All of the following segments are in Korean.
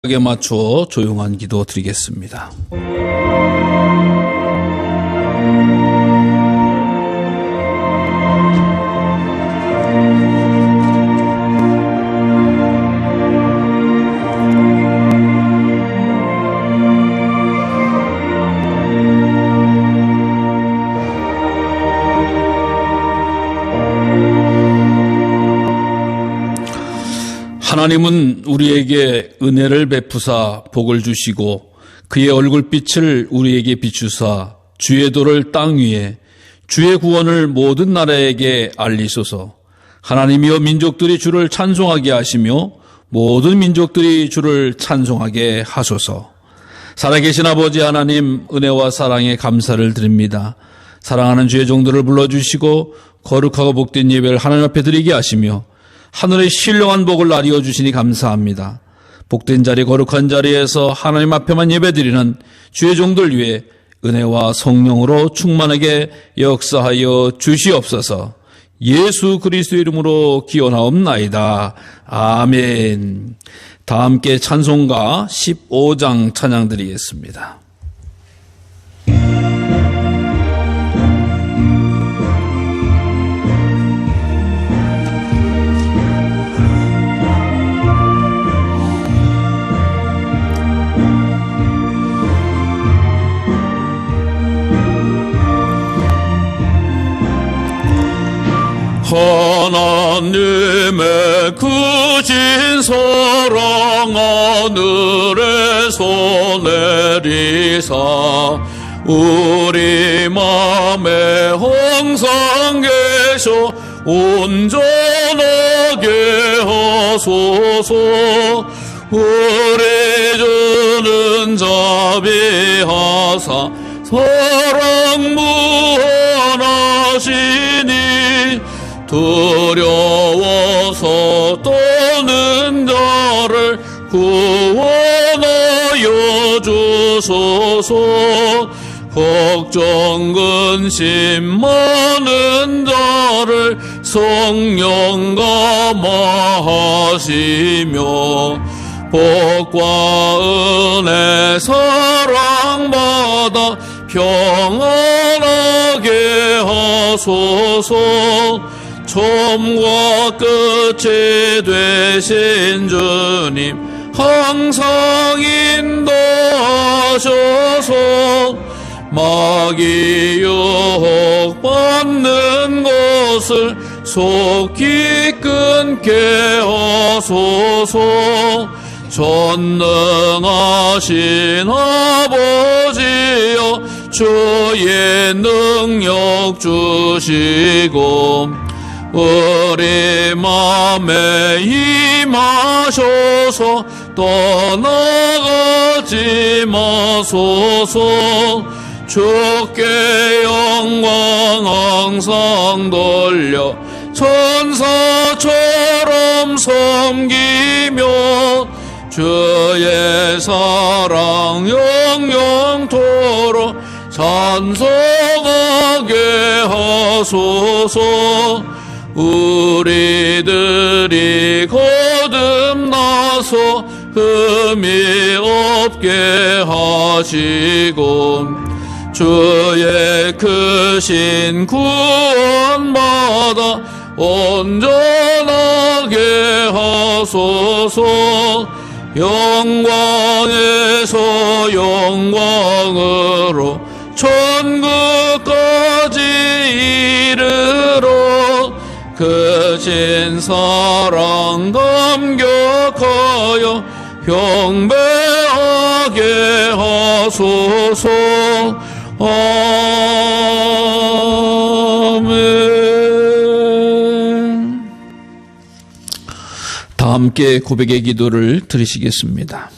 에 맞춰 조용한 기도 드리겠습니다. 하나님은 우리에게 은혜를 베푸사 복을 주시고 그의 얼굴빛을 우리에게 비추사 주의 도를 땅 위에 주의 구원을 모든 나라에게 알리소서. 하나님이여 민족들이 주를 찬송하게 하시며 모든 민족들이 주를 찬송하게 하소서. 살아계신 아버지 하나님, 은혜와 사랑에 감사를 드립니다. 사랑하는 주의 종들을 불러주시고 거룩하고 복된 예배를 하나님 앞에 드리게 하시며 하늘의 신령한 복을 나리어 주시니 감사합니다. 복된 자리, 거룩한 자리에서 하나님 앞에만 예배드리는 주의 종들 위해 은혜와 성령으로 충만하게 역사하여 주시옵소서. 예수 그리스도의 이름으로 기원하옵나이다. 아멘. 다 함께 찬송가 15장 찬양 드리겠습니다. 하나님의 크신 사랑 하늘에서 내리사 우리 맘에 항상 계셔 온전하게 하소서. 우리 주는 자비하사 사랑 무한하시니 두려워서 떠는 자를 구원하여 주소서. 걱정 근심 많은 자를 성령 감화하시며 복과 은혜 사랑받아 평안하게 하소서. 처음과 끝이 되신 주님 항상 인도하셔서 마귀 유혹받는 것을 속히 끊게 하소서. 전능하신 아버지여 주의 능력 주시고 우리 맘에 임하셔서 떠나가지 마소서. 주께 영광 항상 돌려 천사처럼 섬기며 주의 사랑 영영토록 찬송하게 하소서. 우리들이 거듭나서 흠이 없게 하시고 주의 크신 구원받아 온전하게 하소서. 영광에서 영광으로 천국까지 이르러 크신 사랑 감격하여 경배하게 하소서. 아멘. 다 함께 고백의 기도를 드리시겠습니다.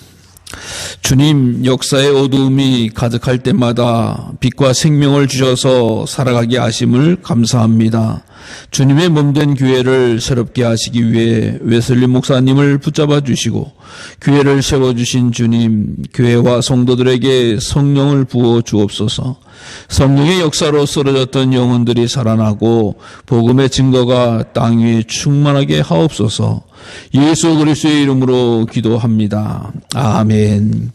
주님, 역사의 어두움이 가득할 때마다 빛과 생명을 주셔서 살아가게 하심을 감사합니다. 주님의 몸된 교회를 새롭게 하시기 위해 웨슬리 목사님을 붙잡아 주시고 교회를 세워주신 주님, 교회와 성도들에게 성령을 부어 주옵소서. 성령의 역사로 쓰러졌던 영혼들이 살아나고 복음의 증거가 땅 위에 충만하게 하옵소서. 예수 그리스도의 이름으로 기도합니다. 아멘.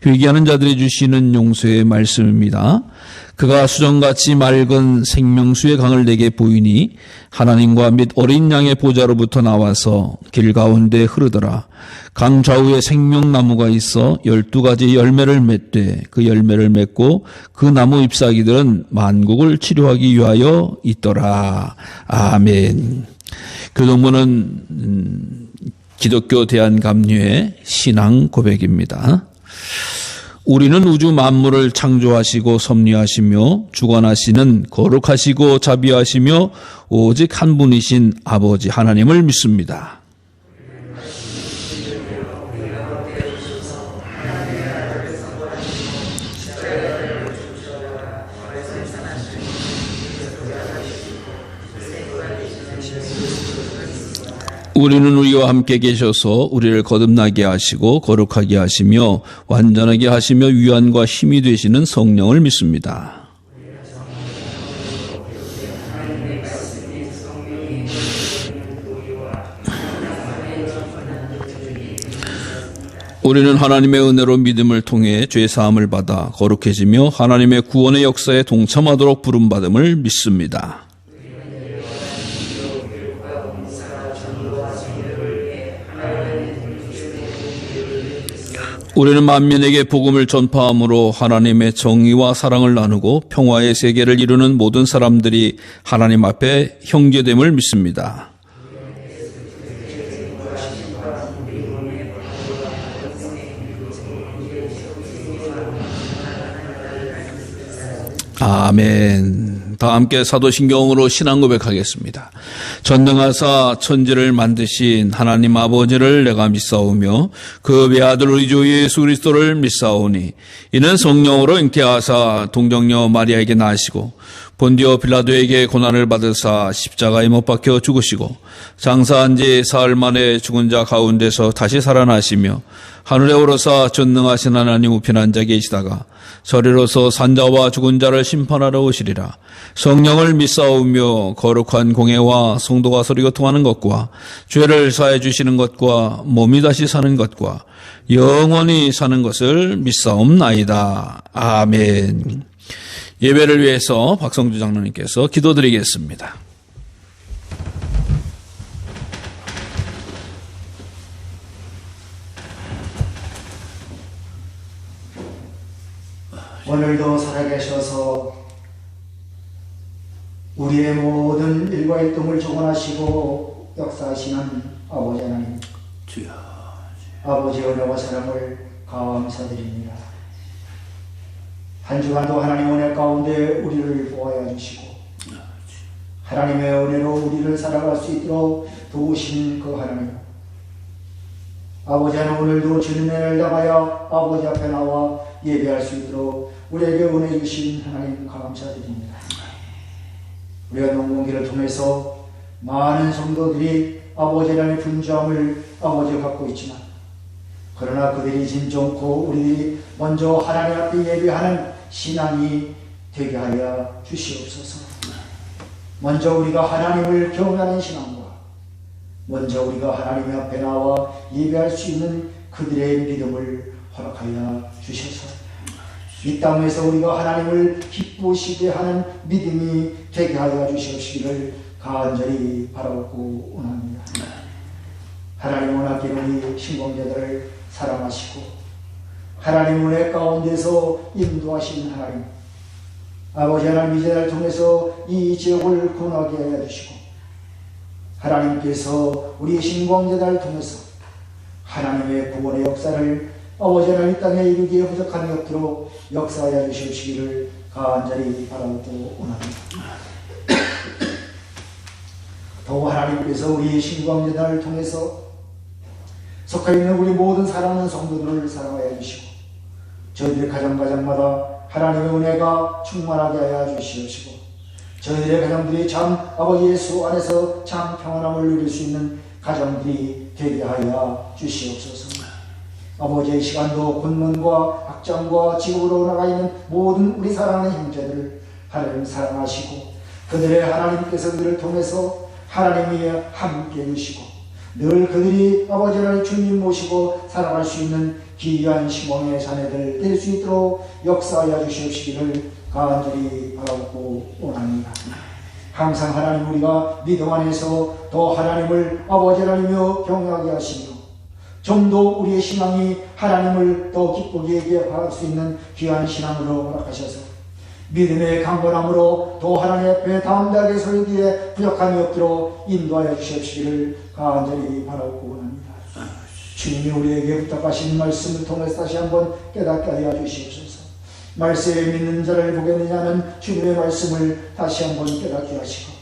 회개하는 자들이 주시는 용서의 말씀입니다. 그가 수정같이 맑은 생명수의 강을 내게 보이니 하나님과 및 어린 양의 보좌로부터 나와서 길 가운데 흐르더라. 강 좌우에 생명나무가 있어 12가지 열매를 맺되 그 열매를 맺고 그 나무 잎사귀들은 만국을 치료하기 위하여 있더라. 아멘. 교동문은 기독교 대한감류의 신앙 고백입니다. 우리는 우주 만물을 창조하시고 섭리하시며 주관하시는 거룩하시고 자비하시며 오직 한 분이신 아버지 하나님을 믿습니다. 우리는 우리와 함께 계셔서 우리를 거듭나게 하시고 거룩하게 하시며 완전하게 하시며 위안과 힘이 되시는 성령을 믿습니다. 우리는 하나님의 은혜로 믿음을 통해 죄 사함을 받아 거룩해지며 하나님의 구원의 역사에 동참하도록 부름받음을 믿습니다. 우리는 만민에게 복음을 전파함으로 하나님의 정의와 사랑을 나누고 평화의 세계를 이루는 모든 사람들이 하나님 앞에 형제됨을 믿습니다. 아멘. 다 함께 사도신경으로 신앙 고백하겠습니다. 전능하사 천지를 만드신 하나님 아버지를 내가 믿사오며 그 외아들 우리 주 예수 그리스도를 믿사오니 이는 성령으로 잉태하사 동정녀 마리아에게 나시고 본디오 빌라도에게 고난을 받으사 십자가에 못 박혀 죽으시고 장사한 지 사흘 만에 죽은 자 가운데서 다시 살아나시며 하늘에 오르사 전능하신 하나님 우편 앉아 계시다가 저리로서 산자와 죽은 자를 심판하러 오시리라. 성령을 믿사오며 거룩한 공회와 성도가 서로 교통하는 것과 죄를 사해 주시는 것과 몸이 다시 사는 것과 영원히 사는 것을 믿사옵나이다. 아멘. 예배를 위해서 박성주 장로님께서 기도드리겠습니다. 오늘도 살아계셔서 우리의 모든 일과일동을 주관하시고 역사하시는 아버지 하나님, 아버지의 은혜와 사랑을 감사드립니다. 한 주간도 하나님 은혜 가운데 우리를 보호하여 주시고 하나님의 은혜로 우리를 살아갈 수 있도록 도우신 그 하나님, 아버지 하나님, 오늘도 주님의 은혜를 당하여 아버지 앞에 나와 예배할 수 있도록 우리에게 은혜 주신 하나님 감사드립니다. 우리가 농번기를 통해서 많은 성도들이 아버지 하나님의 분주함을 아버지가 갖고 있지만, 그러나 그들이 진정코 우리들이 먼저 하나님 앞에 예배하는 신앙이 되게 하여 주시옵소서. 먼저 우리가 하나님을 경외하는 신앙과 먼저 우리가 하나님 앞에 나와 예배할 수 있는 그들의 믿음을 허락하여 주셔서 이 땅에서 우리가 하나님을 기쁘시게 하는 믿음이 되게 하여 주시옵시기를 간절히 바라고 원합니다. 하나님 원하기는 우리 신공자들을 사랑하시고 하나님 은혜 가운데서 인도하신 하나님, 아버지 하나님, 이 제자를 통해서 이 지역을 구원하게 하여 주시고 하나님께서 우리 신공자들을 통해서 하나님의 구원의 역사를 아버지 하나님 이 땅에 이루기에 부족함이 없도록 역사하여 주시기를 간절히 바라고 원합니다. 더욱 하나님께서 우리 신광제단을 통해서 속해 있는 우리 모든 사랑하는 성도들을 사랑하여 주시고 저희들의 가정마다 하나님의 은혜가 충만하게 하여 주시옵시고 저희들의 가정들이 참 아버지 예수 안에서 참 평안함을 누릴 수 있는 가정들이 되게 하여 주시옵소서. 아버지의 시간도 군문과 학장과 지구로 나가 있는 모든 우리 사랑하는 형제들을 하나님 사랑하시고 그들의 하나님께서 그들을 통해서 하나님이 함께 해주시고 늘 그들이 아버지를 주님 모시고 살아갈 수 있는 귀한 시몬의 자녀들 될 수 있도록 역사하여 주시옵시기를 간절히 바라고 원합니다. 항상 하나님 우리가 믿음 안에서 더 하나님을 아버지를 알며 경외하게 하시며 좀 더 우리의 신앙이 하나님을 더 기쁘게 할 수 있는 귀한 신앙으로 허락하셔서 믿음의 강건함으로 더 하나님 앞에 담대하게 설기에 부족함이 없도록 인도하여 주시옵시기를 간절히 바라고 원합니다. 주님이 우리에게 부탁하신 말씀을 통해서 다시 한번 깨닫게 하여 주시옵소서. 말씀에 믿는 자를 보겠느냐는 주님의 말씀을 다시 한번 깨닫게 하시고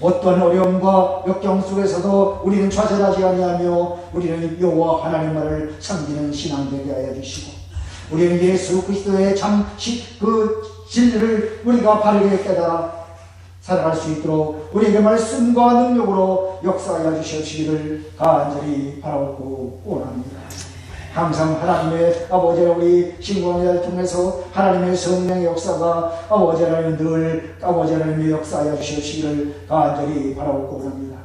어떤 어려움과 역경 속에서도 우리는 좌절하지 아니하며 우리는 여호와 하나님만을 섬기는 신앙 되게 하여 주시고 우리는 예수 그리스도의 그 진리를 우리가 바르게 깨달아 살아갈 수 있도록 우리에게 말씀과 능력으로 역사하여 주시옵시기를 간절히 바라고 원합니다. 항상 하나님의 아버지를 우리 신공회를 통해서 하나님의 성령의 역사가 아버지 하나님 늘 아버지 하나님의 역사하여 주시옵시기를 간절히 바라고 원합니다.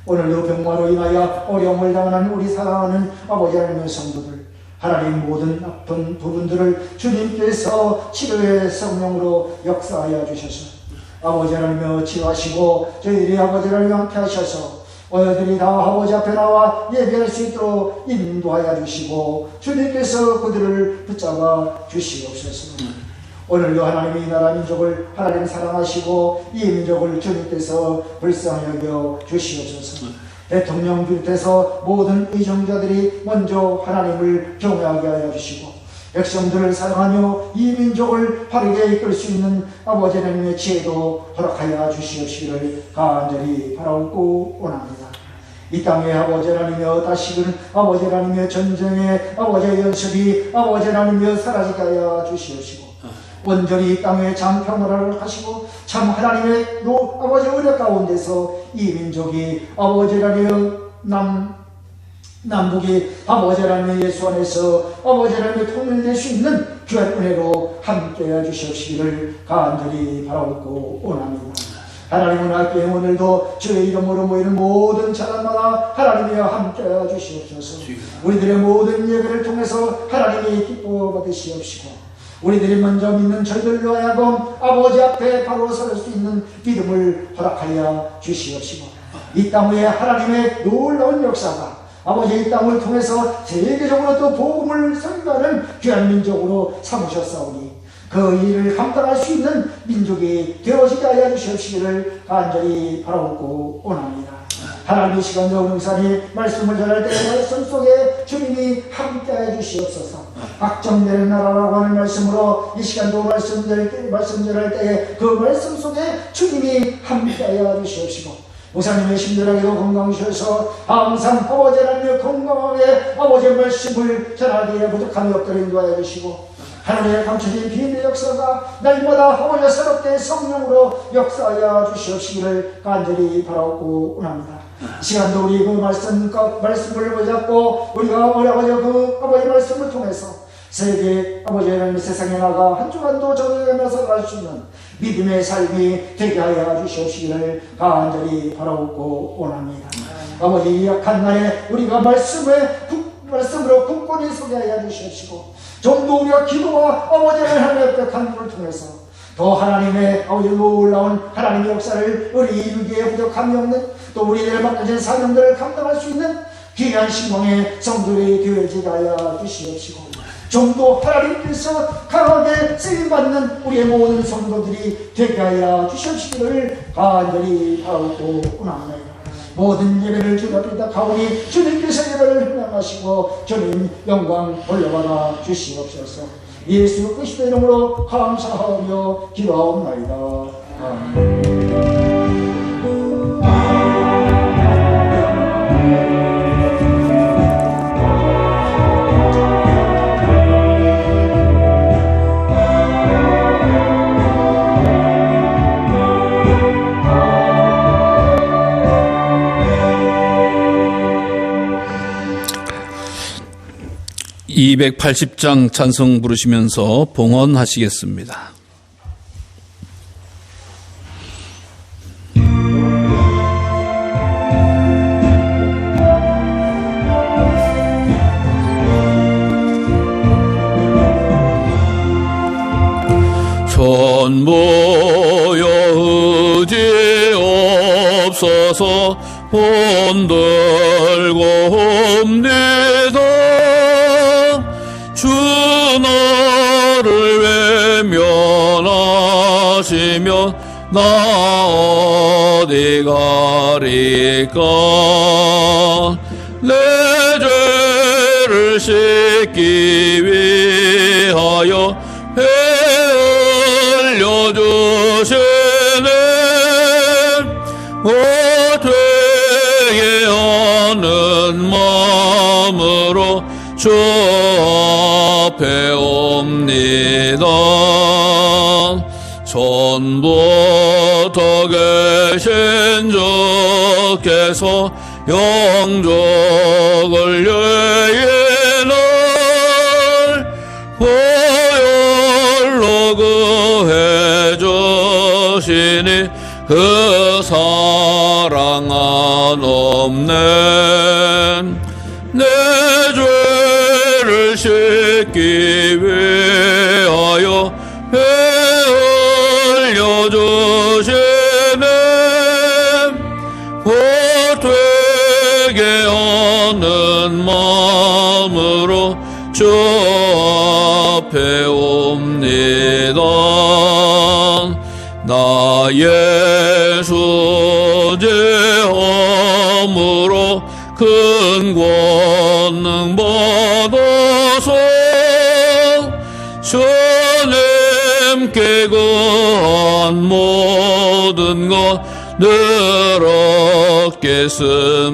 오늘도 병마로 인하여 어려움을 당하는 우리 사랑하는 아버지 하나님의 성도들 하나님 모든 아픈 부분들을 주님께서 치료의 성령으로 역사하여 주셔서 아버지 하나님을 치료하시고 저희들이 아버지 하나님을 함께 하셔서 오늘들이 다 아버지 앞에 나와 예배할 수 있도록 인도하여 주시고 주님께서 그들을 붙잡아 주시옵소서. 오늘도 하나님이 이 나라 민족을 하나님 사랑하시고 이 민족을 주님께서 불쌍히 여겨 주시옵소서. 대통령 비롯해서 모든 의정자들이 먼저 하나님을 경외하게 하여 주시고 백성들을 사랑하며 이 민족을 바르게 이끌 수 있는 아버지 하나님의 지혜도 허락하여 주시옵시기를 간절히 바라고 원합니다. 이 땅에 아버지 하나님의 다시금 아버지 하나님의 전쟁의 아버지의 연습이 아버지 하나님의 사라지게 하여 주시옵시고 온전히 이 땅에 참 평화를 하시고 참 하나님의 아버지 은혜 가운데서 이 민족이 아버지 하나님의 남북이 아버지 하나님의 예수 안에서 아버지 하나님의 통일될 수 있는 귀한 은혜로 함께해 주시옵시기를 간절히 바라고 원합니다. 하나님은 함께 오늘도 주의 이름으로 모이는 모든 자랑마다 하나님이 함께해 주시옵소서. 우리들의 모든 예배를 통해서 하나님이 기뻐 받으시옵시고 우리들이 먼저 믿는 저희들로 하여금 아버지 앞에 바로 설 수 있는 믿음을 허락하여 주시옵시고 이 땅 위에 하나님의 놀라운 역사가 아버지 이 땅을 통해서 세계적으로 또 복음을 선포하는 귀한 민족으로 삼으셨사오니 그 일을 감당할 수 있는 민족이 되어지게 하여 주시옵시기를 간절히 바라고 원합니다. 하나님의 시간과 은사니 말씀을 전할 때 말씀 속에 주님이 함께해 주시옵소서. 확정되는 나라라고 하는 말씀으로 이 시간도 말씀 전할 때에 그 말씀 속에 주님이 함께해 주시옵시고 목사님의 심들하게도 건강하셔서 항상 아버지 하나님의 건강하게 아버지의 말씀을 전하기에 부족함이 없도록 인도하여 주시고 하나님의 감춰진 비밀의 역사가 날마다 아버지의 새롭게 성령으로 역사하여 주시옵시기를 간절히 바라고 원합니다. 이 시간도 우리 그 말씀을 붙잡고 우리가 아버지 말씀을 통해서 세계 아버지 하나님 세상에 나가 한 주간도 적용하면서 갈 수 있는 믿음의 삶이 되게 하여 주시옵시기를 간절히 바라고 원합니다. 아버지 이 약한 날에 우리가 말씀으로 굳건히 서게 하여 주시옵시고 좀 더 우리가 기도와 아버지 하나님의 앞에 간구를 통해서 더 하나님의 아버지 놀라운 하나님의 역사를 우리 이루기에 부족함이 없는 또 우리들의 맡겨진 사명들을 감당할 수 있는 귀한 신공의 성도들이 되어지게 하여 주시옵시고 좀 더 하나님께서 강하게 쓰임받는 우리의 모든 성도들이 되게 하여 주시옵시기를 간절히 바라고 원합니다. 모든 예배를 주님 앞에 가오니 주님께서 예배를 흥명하시고 주님 영광 올려받아 주시옵소서. 예수 그리스도 이름으로 감사하며 기도하옵나이다. 아멘. 280장 찬송 부르시면서 봉헌하시겠습니다. 전보여 의지 없어서 혼들고 옵니다. 주 나를 외면하시면 나 어디 가리까. 내 죄를 씻기 위하여 배 흘려주시네. 되게 하는 마음으로 주 앞에 옵니다. 전부터 계신 주께서 영적을 예의날 보혈로 구해 주시니 그 사랑 한없네. 내 죄를 씻기 위하여 배 흘려주시네. 되게 하는 마음으로 주 앞에 옵니다. 나 예수 제함으로 큰 권능 받아서 주님께 구한 모든 것 늘 얻겠습니다.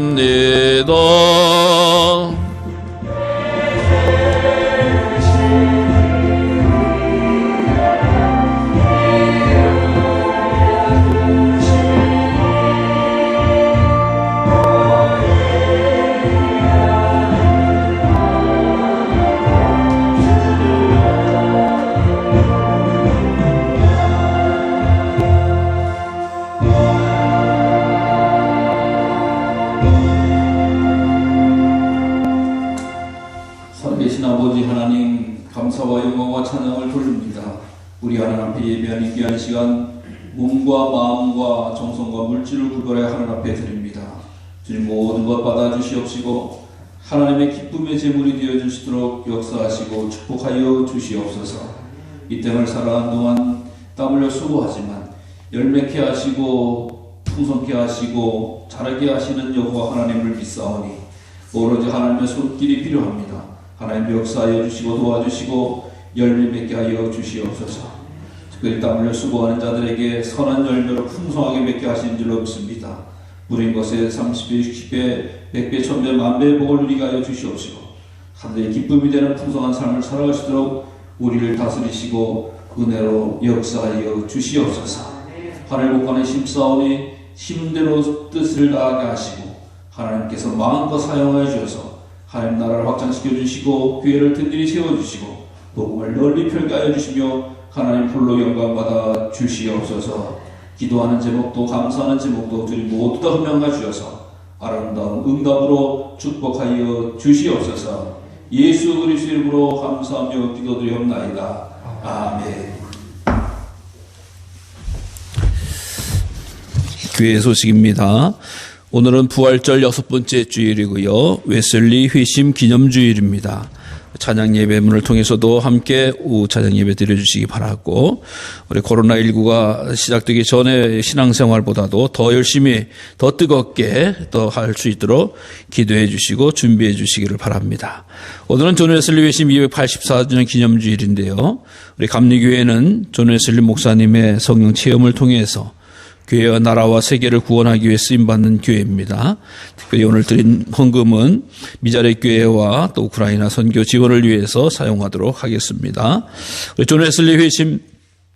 살아계신 아버지 하나님, 감사와 영광과 찬양을 돌립니다. 우리 하나님 앞에 예배한 이 귀한 시간, 몸과 마음과 정성과 물질을 구별해 하나님 앞에 드립니다. 주님 모든 것 받아주시옵시고 하나님의 기쁨의 제물이 되어주시도록 역사하시고 축복하여 주시옵소서. 이 땅을 살아가는 동안 땀 흘려 수고하지만 열매케 하시고 풍성케 하시고 자라게 하시는 여호와 하나님을 믿사오니 오로지 하나님의 손길이 필요합니다. 하나님 역사하여 주시고 도와주시고 열매 맺게 하여 주시옵소서. 특별히 땀 흘려 수고하는 자들에게 선한 열매로 풍성하게 맺게 하시는 줄로 믿습니다. 누린 것에 30배, 60배, 100배, 1000배, 만배의 복을 누리게 하여 주시옵시고 하늘의 기쁨이 되는 풍성한 삶을 살아가시도록 우리를 다스리시고 은혜로 역사하여 주시옵소서. 하늘 복간에 심사오니 심은 대로 뜻을 다하게 하시고 하나님께서 마음껏 사용하여 주셔서 하나님 나라를 확장시켜 주시고 교회를 든든히 세워주시고 복음을 널리 펼게 주시며 하나님 홀로 영광 받아 주시옵소서. 기도하는 제목도 감사하는 제목도 주님 모두 다 흠명하 주셔서 아름다운 응답으로 축복하여 주시옵소서. 예수 그리스도 이름으로 감사하며 기도드리옵나이다. 아멘. 교회 소식입니다. 오늘은 부활절 6번째 주일이고요. 웨슬리 회심 기념주일입니다. 찬양 예배문을 통해서도 함께 찬양 예배 드려주시기 바라고, 우리 코로나19가 시작되기 전에 신앙생활보다도 더 열심히 더 뜨겁게 더 할 수 있도록 기도해 주시고 준비해 주시기를 바랍니다. 오늘은 존 웨슬리 회심 284주년 기념주일인데요. 우리 감리교회는 존 웨슬리 목사님의 성령 체험을 통해서 교회와 나라와 세계를 구원하기 위해 쓰임받는 교회입니다. 특별히 오늘 드린 헌금은 미자렛 교회와 또 우크라이나 선교 지원을 위해서 사용하도록 하겠습니다. 우리 존 웨슬리 회심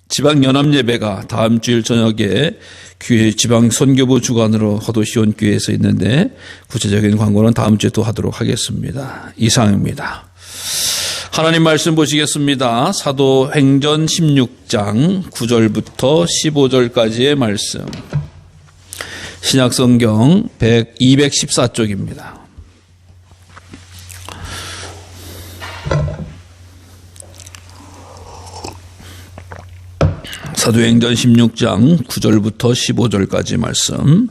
지방연합예배가 다음 주일 저녁에 교회 지방 선교부 주관으로 허도시온 교회에서 있는데 구체적인 광고는 다음 주에 또 하도록 하겠습니다. 이상입니다. 하나님 말씀 보시겠습니다. 사도행전 16장 9절부터 15절까지의 말씀. 신약성경 214쪽입니다. 사도행전 16장 9절부터 15절까지 말씀.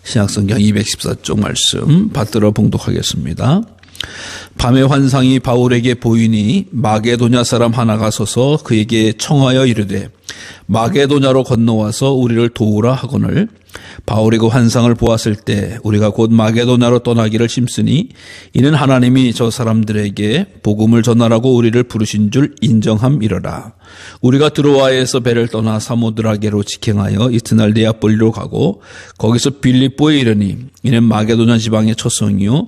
신약성경 214쪽 말씀 받들어 봉독하겠습니다. 밤에 환상이 바울에게 보이니 마게도냐 사람 하나가 서서 그에게 청하여 이르되 마게도냐로 건너와서 우리를 도우라 하거늘 바울이 그 환상을 보았을 때 우리가 곧 마게도냐로 떠나기를 힘쓰니 이는 하나님이 저 사람들에게 복음을 전하라고 우리를 부르신 줄 인정함이러라. 우리가 드로아에서 배를 떠나 사모드라게로 직행하여 이튿날 네아폴리로 가고 거기서 빌립보에 이르니 이는 마게도냐 지방의 첫 성이요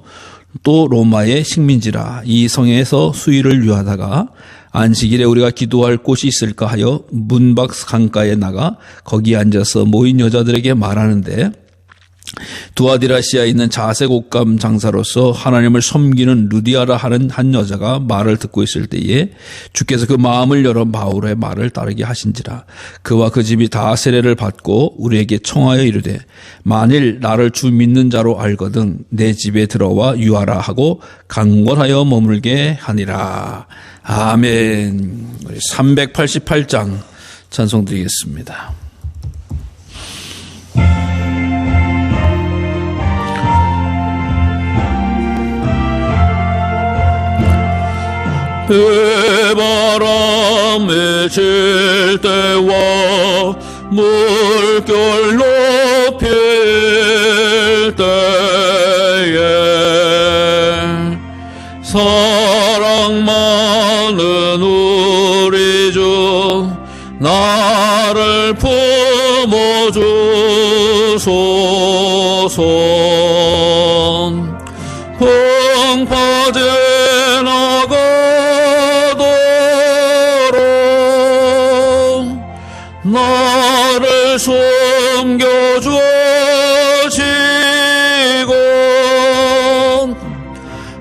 또 로마의 식민지라. 이 성에서 수일을 유하다가 안식일에 우리가 기도할 곳이 있을까 하여 문밖 강가에 나가 거기 앉아서 모인 여자들에게 말하는데 두아디라시아에 있는 자색 옷감 장사로서 하나님을 섬기는 루디아라 하는 한 여자가 말을 듣고 있을 때에 주께서 그 마음을 열어 바울의 말을 따르게 하신지라. 그와 그 집이 다 세례를 받고 우리에게 청하여 이르되 만일 나를 주 믿는 자로 알거든 내 집에 들어와 유하라 하고 강권하여 머물게 하니라. 아멘. 우리 388장 찬송 드리겠습니다. 바람에 칠 때와 물결 높일 때에 사랑 많은 우리 주 나를 품어주소서. 풍파제 나를 숨겨주시고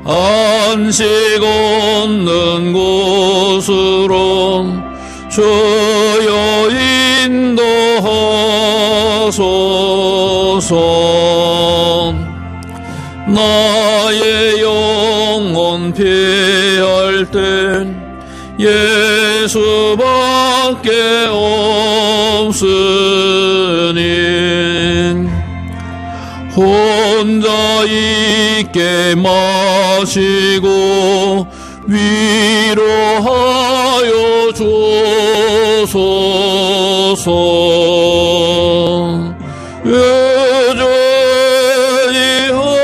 안식 없는 곳으로 주여 인도하소서. 나의 영혼 피할 땐 예수밖에 없으니 혼자 있게 마시고 위로하여 주소서. 여전히 하고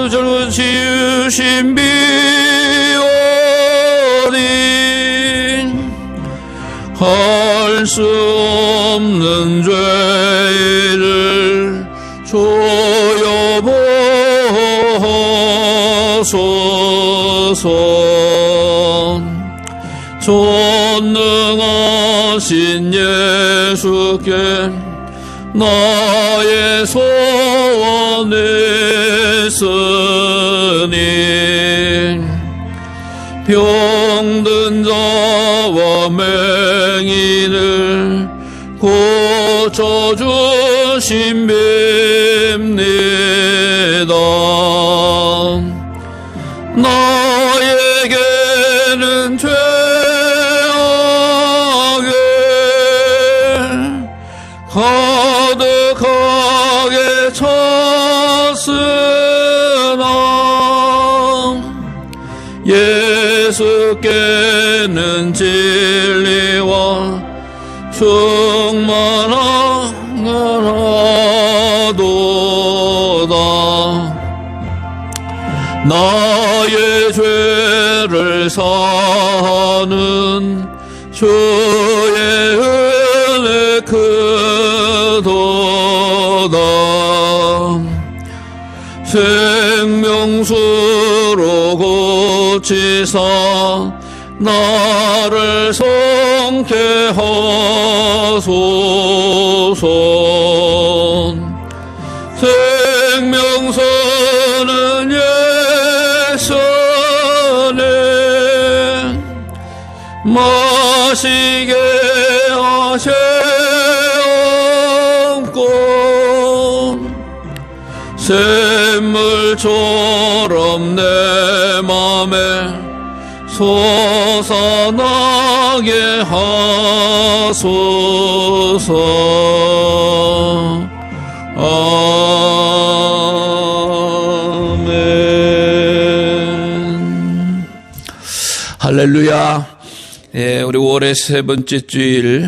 젊은 지으신 비오니 할 수 없는 죄를 조여 보소서. 전능하신 예수께 나의 소원했으니 병든 자와 맹인을 고쳐주심입니다. 나에게는 죄악을 가득하게 찼으나 예수께는 진리와 충만하도다. 나의 죄를 사하는 주의 은혜 크도다. 생명수로 고치사 나를 성케 하소서. 생명 마시게 하시옵고 샘물처럼 내 맘에 솟아나게 하소서. 아멘. 할렐루야. 예, 우리 5월의 세 번째 주일,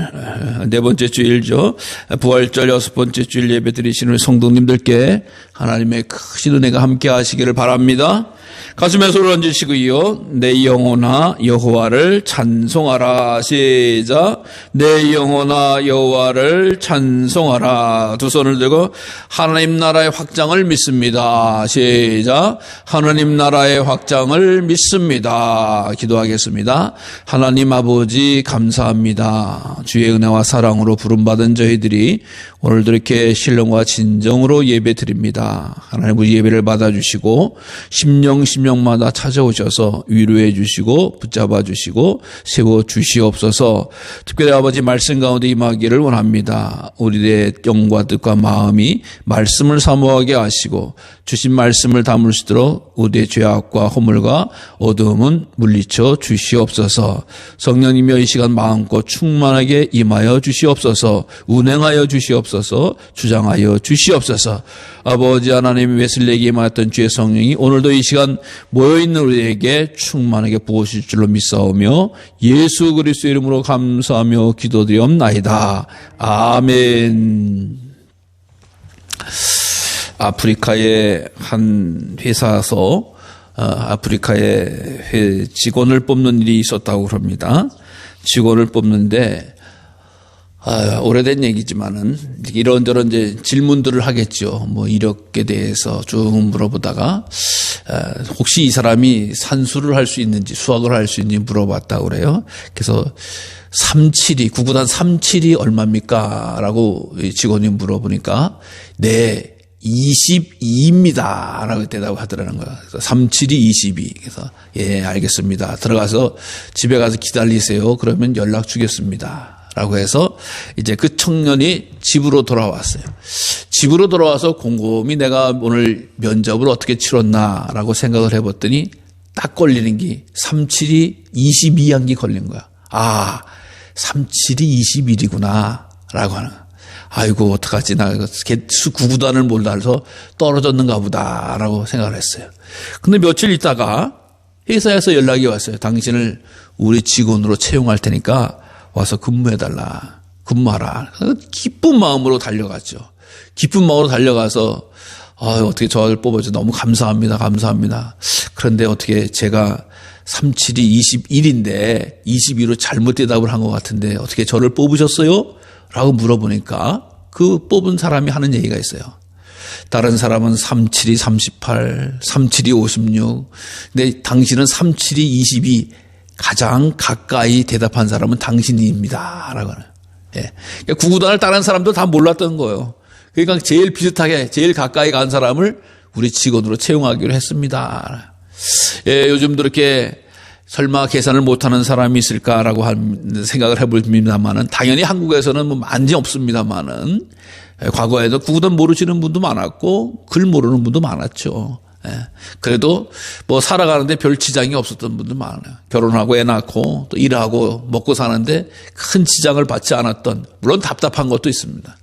네 번째 주일죠. 부활절 여섯 번째 주일 예배 드리시는 우리 성도님들께 하나님의 크신 은혜가 함께 하시기를 바랍니다. 가슴에 손을 얹으시고요. 내 영혼아 여호와를 찬송하라. 시작. 내 영혼아 여호와를 찬송하라. 두 손을 들고 하나님 나라의 확장을 믿습니다. 시작. 하나님 나라의 확장을 믿습니다. 기도하겠습니다. 하나님 아버지 감사합니다. 주의 은혜와 사랑으로 부름받은 저희들이 오늘도 이렇게 신령과 진정으로 예배 드립니다. 하나님 우리 예배를 받아주시고 심령마다 찾아오셔서 위로해 주시고 붙잡아 주시고 세워 주시옵소서. 특별히 아버지 말씀 가운데 임하기를 원합니다. 우리의 영과 뜻과 마음이 말씀을 사모하게 하시고 주신 말씀을 담을 수 있도록 우리의 죄악과 허물과 어두움은 물리쳐 주시옵소서. 성령님여 이 시간 마음껏 충만하게 임하여 주시옵소서. 운행하여 주시옵소서. 주장하여 주시옵소서. 아버지 하나님 웨슬리에게 임하였던 주의 성령이 오늘도 이 시간 모여있는 우리에게 충만하게 부으실 줄로 믿사오며 예수 그리스도의 이름으로 감사하며 기도드리옵나이다. 아멘. 아프리카의 한 회사에서 아프리카에 직원을 뽑는 일이 있었다고 그럽니다. 직원을 뽑는데 오래된 얘기지만은 이런저런 이제 질문들을 하겠죠. 뭐 이력에 대해서 쭉 물어보다가 혹시 이 사람이 산수를 할 수 있는지 수학을 할 수 있는지 물어봤다고 그래요. 그래서 372 구구단 372 얼마입니까? 라고 직원이 물어보니까 네 22입니다. 라고 대답하더라는 거야. 그래서 372 22. 그래서 예 알겠습니다. 들어가서 집에 가서 기다리세요. 그러면 연락 주겠습니다. 라고 해서 이제 그 청년이 집으로 돌아왔어요. 집으로 돌아와서 곰곰이 내가 오늘 면접을 어떻게 치렀나라고 생각을 해봤더니 딱 걸리는 게 372 22한 게 걸린 거야. 아, 372 21이구나 라고 하는 거야. 아이고 어떡하지 나 개수 구구단을 몰라서 떨어졌는가 보다 라고 생각을 했어요. 근데 며칠 있다가 회사에서 연락이 왔어요. 당신을 우리 직원으로 채용할 테니까 와서 근무해달라. 근무하라. 기쁜 마음으로 달려갔죠. 기쁜 마음으로 달려가서 어떻게 저를 뽑아줘. 너무 감사합니다. 감사합니다. 그런데 어떻게 제가 372 21인데 22로 잘못 대답을 한 것 같은데 어떻게 저를 뽑으셨어요? 라고 물어보니까 그 뽑은 사람이 하는 얘기가 있어요. 다른 사람은 372 38, 372 56. 근데 당신은 372 22 가장 가까이 대답한 사람은 당신입니다. 라고 하는. 예. 그러니까 구구단을 다른 사람도 다 몰랐던 거예요. 그러니까 제일 비슷하게, 제일 가까이 간 사람을 우리 직원으로 채용하기로 했습니다. 예, 요즘도 이렇게 설마 계산을 못하는 사람이 있을까라고 생각을 해봅니다만은 당연히 한국에서는 뭐 많이 없습니다만은 과거에도 구구단 모르시는 분도 많았고 글 모르는 분도 많았죠. 예. 그래도 뭐 살아가는데 별 지장이 없었던 분들 많아요. 결혼하고 애 낳고 또 일하고 먹고 사는데 큰 지장을 받지 않았던, 물론 답답한 것도 있습니다.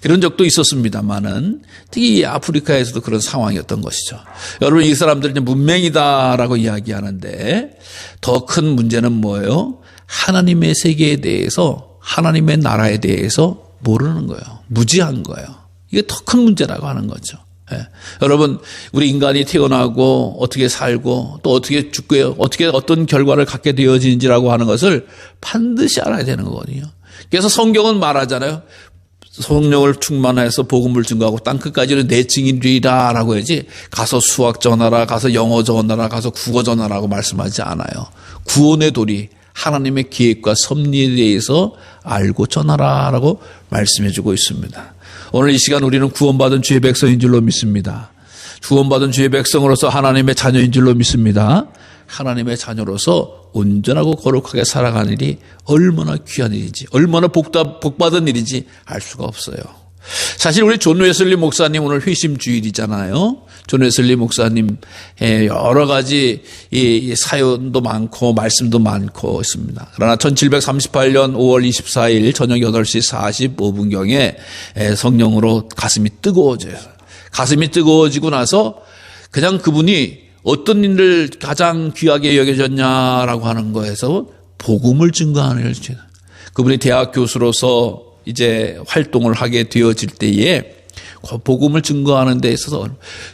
그런 적도 있었습니다만은 특히 아프리카에서도 그런 상황이었던 것이죠. 여러분 이 사람들이 문맹이다라고 이야기하는데 더 큰 문제는 뭐예요? 하나님의 세계에 대해서, 하나님의 나라에 대해서 모르는 거예요. 무지한 거예요. 이게 더 큰 문제라고 하는 거죠. 예. 여러분 우리 인간이 태어나고 어떻게 살고 또 어떻게 죽고 어떻게 어떤 결과를 갖게 되어지는지라고 하는 것을 반드시 알아야 되는 거거든요. 그래서 성경은 말하잖아요. 성령을 충만해서 복음을 증거하고 땅끝까지는 내 증인이라 라고 해야지 가서 수학 전하라, 가서 영어 전하라, 가서 국어 전하라고 말씀하지 않아요. 구원의 도리, 하나님의 계획과 섭리에 대해서 알고 전하라 라고 말씀해 주고 있습니다. 오늘 이 시간 우리는 구원받은 주의 백성인 줄로 믿습니다. 구원받은 주의 백성으로서 하나님의 자녀인 줄로 믿습니다. 하나님의 자녀로서 온전하고 거룩하게 살아가는 일이 얼마나 귀한 일인지, 얼마나 복받은 일인지 알 수가 없어요. 사실 우리 존 웨슬리 목사님 오늘 회심 주일이잖아요. 존 웨슬리 목사님 여러 가지 이 사연도 많고 말씀도 많고 있습니다. 그러나 1738년 5월 24일 저녁 8시 45분경에 성령으로 가슴이 뜨거워져요. 가슴이 뜨거워지고 나서 그냥 그분이 어떤 일을 가장 귀하게 여겨졌냐라고 하는 거에서 복음을 증거하는 일을 주죠. 그분이 대학 교수로서 이제 활동을 하게 되어질 때에 복음을 증거하는 데 있어서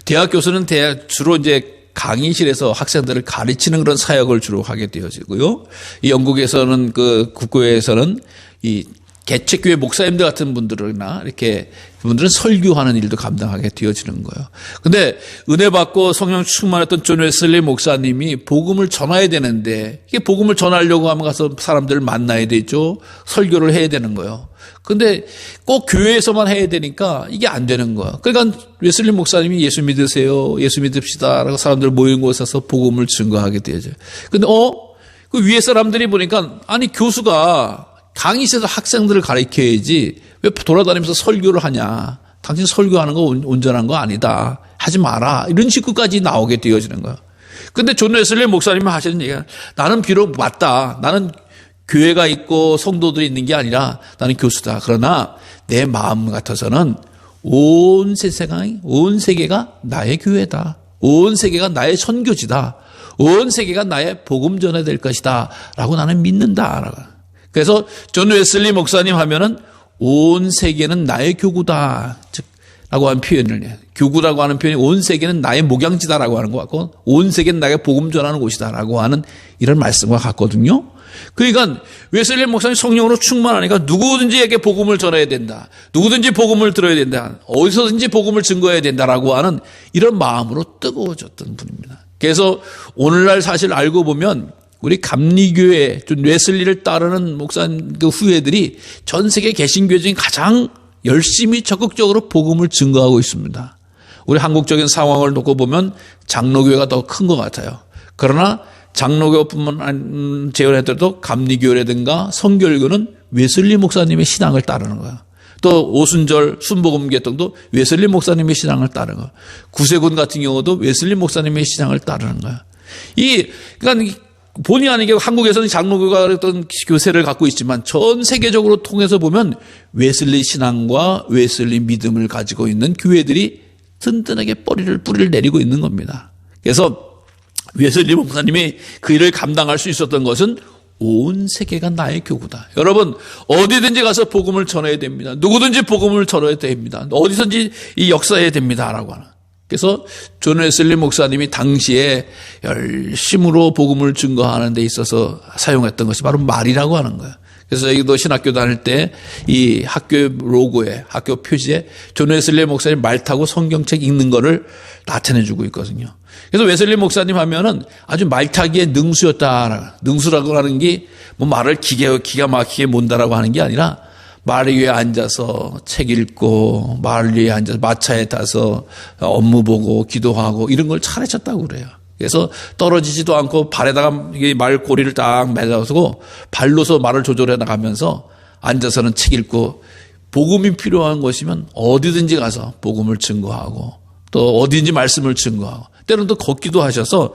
대학 교수는 주로 이제 강의실에서 학생들을 가르치는 그런 사역을 주로 하게 되어지고요. 이 영국에서는 그 국교회에서는 이 개척교회 목사님들 같은 분들이나 이렇게 그분들은 설교하는 일도 감당하게 되어지는 거예요. 근데 은혜 받고 성령 충만했던 존 웨슬리 목사님이 복음을 전해야 되는데 이게 복음을 전하려고 하면 가서 사람들을 만나야 되죠. 설교를 해야 되는 거예요. 근데 꼭 교회에서만 해야 되니까 이게 안 되는 거예요. 그러니까 웨슬리 목사님이 예수 믿으세요. 예수 믿읍시다. 라고 사람들 모인 곳에서 복음을 증거하게 되죠. 근데 그 위에 사람들이 보니까 아니 교수가 강의실에서 학생들을 가르쳐야지 왜 돌아다니면서 설교를 하냐. 당신 설교하는 거 온전한 거 아니다. 하지 마라. 이런 식구까지 나오게 되어지는 거야. 근데 존 웨슬리 목사님이 하시는 얘기가 나는 비록 맞다. 나는 교회가 있고 성도들이 있는 게 아니라 나는 교수다. 그러나 내 마음 같아서는 온 세상이, 온 세계가 나의 교회다. 온 세계가 나의 선교지다. 온 세계가 나의 복음 전해야 될 것이다. 라고 나는 믿는다. 그래서 존 웨슬리 목사님 하면은 온 세계는 나의 교구다. 즉, 라고 하는 표현을 해요. 교구라고 하는 표현이 온 세계는 나의 목양지다라고 하는 것 같고, 온 세계는 나의 복음 전하는 곳이다라고 하는 이런 말씀과 같거든요. 그러니까 웨슬리 목사님 성령으로 충만하니까 누구든지에게 복음을 전해야 된다. 누구든지 복음을 들어야 된다. 어디서든지 복음을 증거해야 된다라고 하는 이런 마음으로 뜨거워졌던 분입니다. 그래서 오늘날 사실 알고 보면 우리 감리교회 좀 웨슬리를 따르는 목사님 그 후예들이 전 세계 개신교회 중에 가장 열심히 적극적으로 복음을 증거하고 있습니다. 우리 한국적인 상황을 놓고 보면 장로교회가 더 큰 것 같아요. 그러나 장로교뿐만 제외하더라도 감리교회라든가 성결교는 웨슬리 목사님의 신앙을 따르는 거예요. 또 오순절 순복음계통도 웨슬리 목사님의 신앙을 따르는 거예요. 구세군 같은 경우도 웨슬리 목사님의 신앙을 따르는 거예요. 그러니까 본의 아니게 한국에서는 장로교가 어떤 교세를 갖고 있지만 전 세계적으로 통해서 보면 웨슬리 신앙과 웨슬리 믿음을 가지고 있는 교회들이 든든하게 뿌리를 내리고 있는 겁니다. 그래서 웨슬리 목사님이 그 일을 감당할 수 있었던 것은 온 세계가 나의 교구다. 여러분 어디든지 가서 복음을 전해야 됩니다. 누구든지 복음을 전해야 됩니다. 어디든지 이 역사해야 됩니다라고 하는. 그래서 존 웨슬리 목사님이 당시에 열심으로 복음을 증거하는 데 있어서 사용했던 것이 바로 말이라고 하는 거예요. 그래서 저희도 신학교 다닐 때 이 학교 로고에, 학교 표지에 존 웨슬리 목사님 말 타고 성경책 읽는 거를 나타내주고 있거든요. 그래서 웨슬리 목사님 하면은 아주 말타기에 능수였다. 능수라고 하는 게 뭐 말을 기가 막히게 못한다라고 하는 게 아니라 말 위에 앉아서 책 읽고 말 위에 앉아서 마차에 타서 업무 보고 기도하고 이런 걸 잘하셨다고 그래요. 그래서 떨어지지도 않고 발에다가 말 고리를 딱 매달아서 발로서 말을 조절해 나가면서 앉아서는 책 읽고 복음이 필요한 것이면 어디든지 가서 복음을 증거하고 또 어디든지 말씀을 증거하고 때로는 또 걷기도 하셔서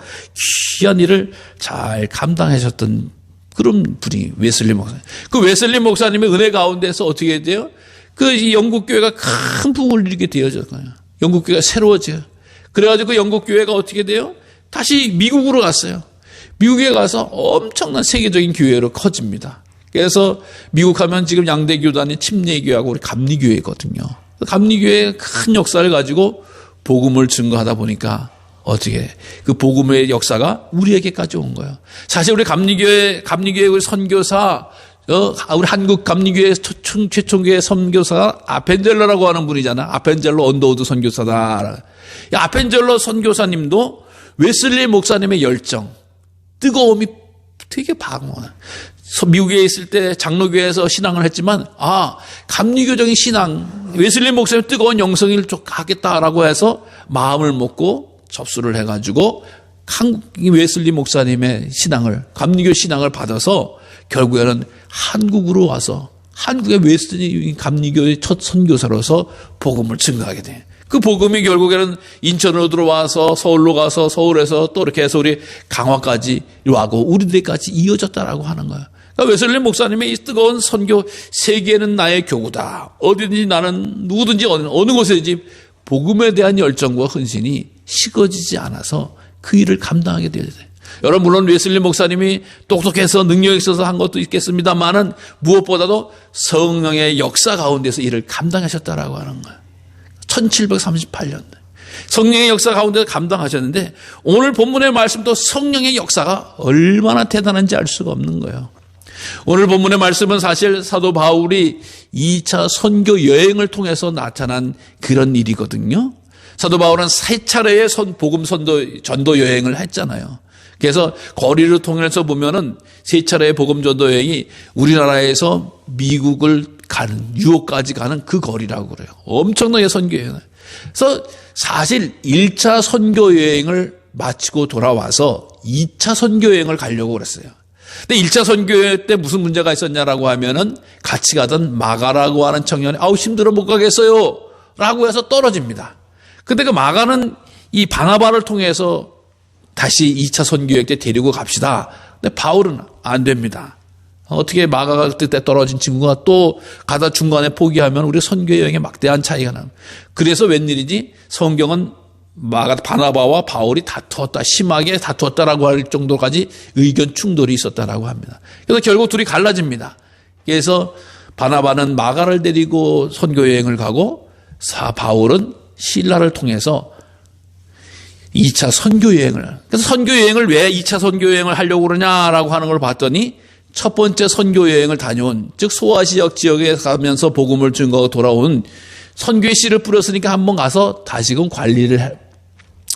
귀한 일을 잘 감당하셨던 그런 분이 웨슬리 목사님. 그 웨슬리 목사님의 은혜 가운데서 어떻게 돼요? 그 영국 교회가 큰 부흥을 일으키게 되어졌어요. 영국 교회가 새로워져요. 그래가지고 그 영국 교회가 어떻게 돼요? 다시 미국으로 갔어요. 미국에 가서 엄청난 세계적인 교회로 커집니다. 그래서 미국 하면 지금 양대 교단이 침례교회하고 우리 감리교회거든요. 감리교회의 큰 역사를 가지고 복음을 증거하다 보니까 어떻게 그 복음의 역사가 우리에게까지 온 거예요. 사실 우리 감리교회 우리 선교사 우리 한국 감리교회 최초교회 선교사가 아펜젤러라고 하는 분이잖아. 아펜젤러 언더우드 선교사다. 아펜젤러 선교사님도 웨슬리 목사님의 열정, 뜨거움이 되게 방어해. 미국에 있을 때 장로교회에서 신앙을 했지만 감리교적인 신앙, 웨슬리 목사님의 뜨거운 영성을 좀 하겠다라고 해서 마음을 먹고 접수를 해가지고 한국 웨슬리 목사님의 신앙을, 감리교 신앙을 받아서 결국에는 한국으로 와서 한국의 웨슬리 감리교의 첫 선교사로서 복음을 증거하게 돼. 그 복음이 결국에는 인천으로 들어와서 서울로 가서 서울에서 또 이렇게 해서 우리 강화까지 와고 우리들까지 이어졌다라고 하는 거야. 그러니까 웨슬리 목사님의 이 뜨거운 선교, 세계는 나의 교구다. 어디든지 나는 누구든지 어느 곳에든지 복음에 대한 열정과 헌신이 식어지지 않아서 그 일을 감당하게 되어야 돼. 여러분, 물론 웨슬리 목사님이 똑똑해서 능력이 있어서 한 것도 있겠습니다만은 무엇보다도 성령의 역사 가운데서 일을 감당하셨다라고 하는 거예요. 1738년. 성령의 역사 가운데서 감당하셨는데 오늘 본문의 말씀도 성령의 역사가 얼마나 대단한지 알 수가 없는 거예요. 오늘 본문의 말씀은 사실 사도 바울이 2차 선교 여행을 통해서 나타난 그런 일이거든요. 사도 바울은 3차례의 복음 전도 여행을 했잖아요. 그래서 거리를 통해서 보면은 3차례의 복음 전도 여행이 우리나라에서 미국을 가는, 유럽까지 가는 그 거리라고 그래요. 엄청나게 선교 여행을. 그래서 사실 1차 선교 여행을 마치고 돌아와서 2차 선교 여행을 가려고 그랬어요. 근데 1차 선교회 때 무슨 문제가 있었냐라고 하면은 같이 가던 마가라고 하는 청년이 힘들어 못 가겠어요 라고 해서 떨어집니다. 근데 그 마가는 이 바나바를 통해서 다시 2차 선교회 때 데리고 갑시다. 근데 바울은 안 됩니다. 어떻게 마가가 그때 떨어진 친구가 또 가다 중간에 포기하면 우리 선교 여행에 막대한 차이가 납니다. 그래서 웬일이지? 성경은 바나바와 바울이 심하게 다투었다라고 할 정도까지 의견 충돌이 있었다라고 합니다. 그래서 결국 둘이 갈라집니다. 그래서 바나바는 마가를 데리고 선교 여행을 가고 바울은 실라를 통해서 2차 선교 여행을. 그래서 선교 여행을 왜 2차 선교 여행을 하려고 그러냐라고 하는 걸 봤더니 첫 번째 선교 여행을 다녀온, 즉 소아시아 지역에 가면서 복음을 증거하고 돌아온 선교의 씨를 뿌렸으니까 한번 가서 다시금 관리를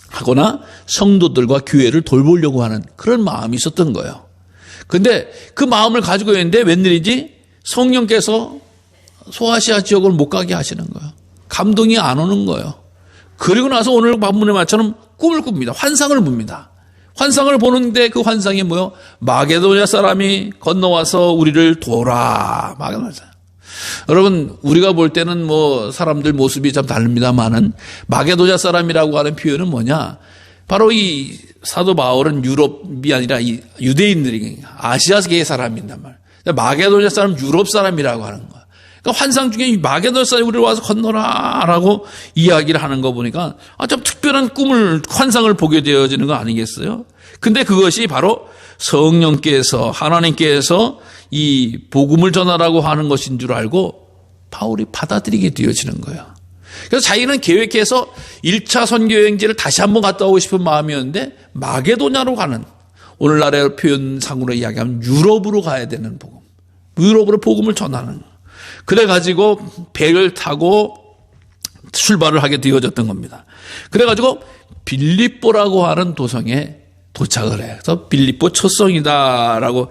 하거나 성도들과 교회를 돌보려고 하는 그런 마음이 있었던 거예요. 근데 그 마음을 가지고 있는데 웬일이지? 성령께서 소아시아 지역을 못 가게 하시는 거예요. 감동이 안 오는 거예요. 그리고 나서 오늘 본문의 말처럼 꿈을 꿉니다. 환상을 봅니다. 환상을 보는데 그 환상이 뭐요? 마게도냐 사람이 건너와서 우리를 도라. 마게도냐 사람. 여러분, 우리가 볼 때는 사람들 모습이 참 다릅니다만은 마게도냐 사람이라고 하는 표현은 뭐냐? 바로 이 사도 바울은 유럽이 아니라 이 유대인들이 아시아계의 사람인단 말이에요. 마게도냐 사람, 유럽 사람이라고 하는 거야. 그러니까 환상 중에 마게도냐 사람이 우리를 와서 건너라라고 이야기를 하는 거 보니까 좀 특별한 환상을 보게 되어지는 거 아니겠어요? 근데 그것이 바로 성령께서, 하나님께서 이 복음을 전하라고 하는 것인 줄 알고 바울이 받아들이게 되어지는 거예요. 그래서 자기는 계획해서 1차 선교여행지를 다시 한번 갔다 오고 싶은 마음이었는데 마게도냐로 가는, 오늘날의 표현상으로 이야기하면 유럽으로 가야 되는 복음, 유럽으로 복음을 전하는, 그래가지고 배를 타고 출발을 하게 되어졌던 겁니다. 그래가지고 빌립보라고 하는 도성에 도착을 해요. 그래서 빌립보 첫성이다라고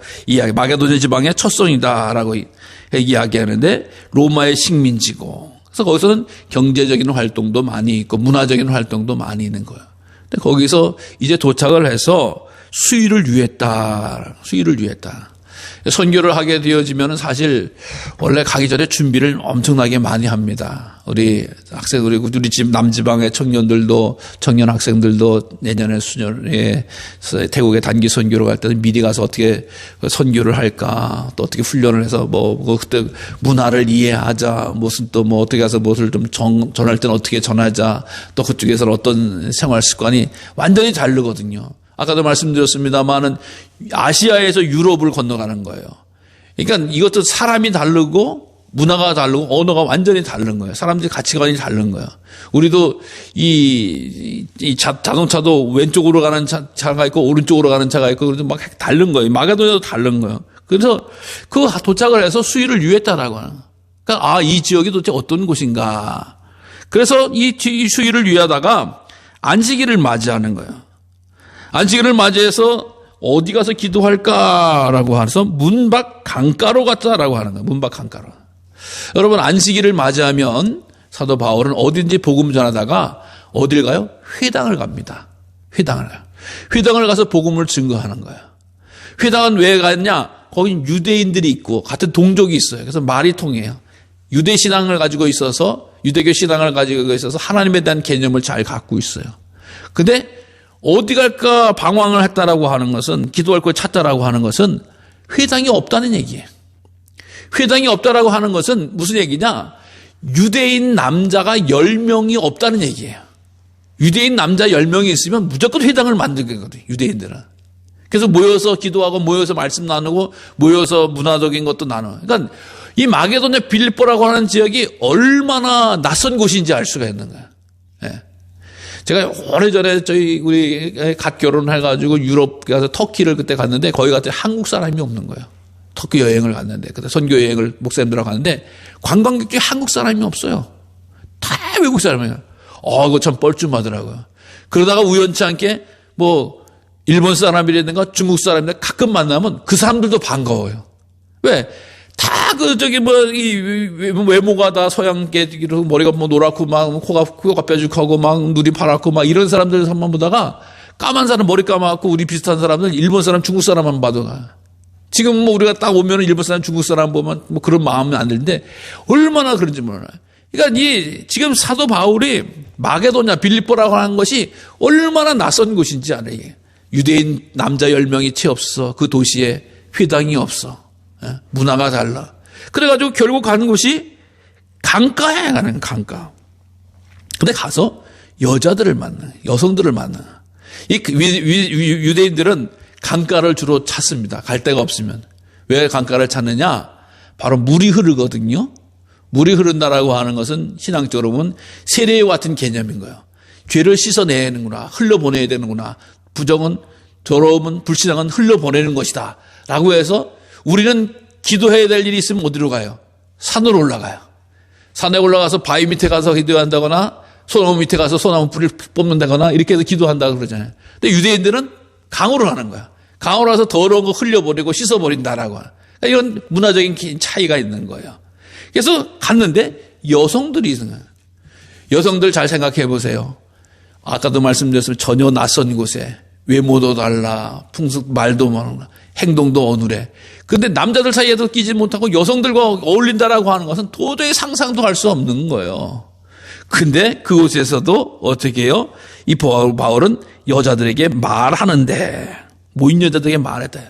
마게도냐 지방의 첫성이다라고 이야기하는데 로마의 식민지고, 그래서 거기서는 경제적인 활동도 많이 있고 문화적인 활동도 많이 있는 거예요. 근데 거기서 이제 도착을 해서 수의를 위했다. 선교를 하게 되어지면 사실 원래 가기 전에 준비를 엄청나게 많이 합니다. 우리 집 남지방의 청년 학생들도 내년에 수련회 태국에 단기 선교로 갈 때는 미리 가서 어떻게 선교를 할까, 또 어떻게 훈련을 해서 그때 문화를 이해하자, 어떻게 해서 무엇을 좀 전할 때는 어떻게 전하자, 또 그쪽에서는 어떤 생활 습관이 완전히 다르거든요. 아까도 말씀드렸습니다만은 아시아에서 유럽을 건너가는 거예요. 그러니까 이것도 사람이 다르고 문화가 다르고 언어가 완전히 다른 거예요. 사람들이 가치관이 다른 거예요. 우리도 이 자동차도 왼쪽으로 가는 차가 있고 오른쪽으로 가는 차가 있고 그래서 막 다른 거예요. 마게도냐도 다른 거예요. 그래서 그 도착을 해서 수의를 유했다라고 하는 거예요. 그러니까 이 지역이 도대체 어떤 곳인가. 그래서 이 수의를 유하다가 안식일을 맞이하는 거예요. 안식일을 맞이해서 어디 가서 기도할까라고 해서 문밖 강가로 갔다라고 하는 거예요. 문밖 강가로. 여러분, 안식일을 맞이하면 사도 바울은 어딘지 복음 전하다가 어딜 가요? 회당을 갑니다. 회당을 가요. 회당을 가서 복음을 증거하는 거야. 회당은 왜 갔냐? 거기 유대인들이 있고 같은 동족이 있어요. 그래서 말이 통해요. 유대 신앙을 가지고 있어서, 유대교 신앙을 가지고 있어서 하나님에 대한 개념을 잘 갖고 있어요. 근데 어디 갈까 방황을 했다라고 하는 것은, 기도할 걸 찾다라고 하는 것은 회당이 없다는 얘기예요. 회당이 없다라고 하는 것은 무슨 얘기냐? 유대인 남자가 10명이 없다는 얘기예요. 유대인 남자 10명이 있으면 무조건 회당을 만들거든요, 유대인들은. 그래서 모여서 기도하고, 모여서 말씀 나누고, 모여서 문화적인 것도 나눠. 그러니까 이 마게도냐 빌립보라고 하는 지역이 얼마나 낯선 곳인지 알 수가 있는 거예요. 예. 제가 오래전에 우리 갓 결혼해가지고 유럽 가서 터키를 그때 갔는데, 거기 갔더니 한국 사람이 없는 거예요. 터키 여행을 갔는데, 그때 선교 여행을 목사님들하고 갔는데, 관광객 중에 한국 사람이 없어요. 다 외국 사람이에요. 그거 참 뻘쭘하더라고요. 그러다가 우연치 않게 일본 사람이라든가 중국 사람이라든가 가끔 만나면 그 사람들도 반가워요. 왜? 다 이 외모가 다 서양계로 머리가 노랗고 코가 뾰족하고 눈이 파랗고 이런 사람들만 보다가 까만 사람 머리 까맣고 우리 비슷한 사람들 일본 사람 중국 사람만 봐도 지금 우리가 딱 오면 일본 사람 중국 사람 보면 그런 마음은 안 드는데 얼마나 그런지 몰라요. 그러니까 지금 사도 바울이 마게도냐 빌립보라고 하는 것이 얼마나 낯선 곳인지 알아요. 유대인 남자 10명이 채 없어. 그 도시에 회당이 없어. 문화가 달라. 그래가지고 결국 가는 곳이 강가에 가는 강가. 근데 가서 여자들을 만나, 여성들을 만나. 유대인들은 강가를 주로 찾습니다. 갈 데가 없으면. 왜 강가를 찾느냐? 바로 물이 흐르거든요. 물이 흐른다라고 하는 것은 신앙적으로 보면 세례와 같은 개념인 거예요. 죄를 씻어내는구나. 흘려보내야 되는구나. 부정은, 더러움은, 불신앙은 흘려보내는 것이다. 라고 해서 우리는 기도해야 될 일이 있으면 어디로 가요? 산으로 올라가요. 산에 올라가서 바위 밑에 가서 기도한다거나 소나무 밑에 가서 소나무 뿌리를 뽑는다거나 이렇게 해서 기도한다고 그러잖아요. 근데 유대인들은 강으로 가는 거야. 강으로 가서 더러운 거 흘려버리고 씻어버린다라고. 그러니까 이런 문화적인 차이가 있는 거예요. 그래서 갔는데 여성들이 있는 거예요. 여성들 잘 생각해 보세요. 아까도 말씀드렸지만 전혀 낯선 곳에 외모도 달라, 풍습, 말도 많아, 행동도 어눌해. 근데 남자들 사이에도 끼지 못하고 여성들과 어울린다라고 하는 것은 도저히 상상도 할 수 없는 거예요. 근데 그곳에서도 어떻게 해요? 이 바울은 여자들에게 말하는데, 모인 여자들에게 말했대.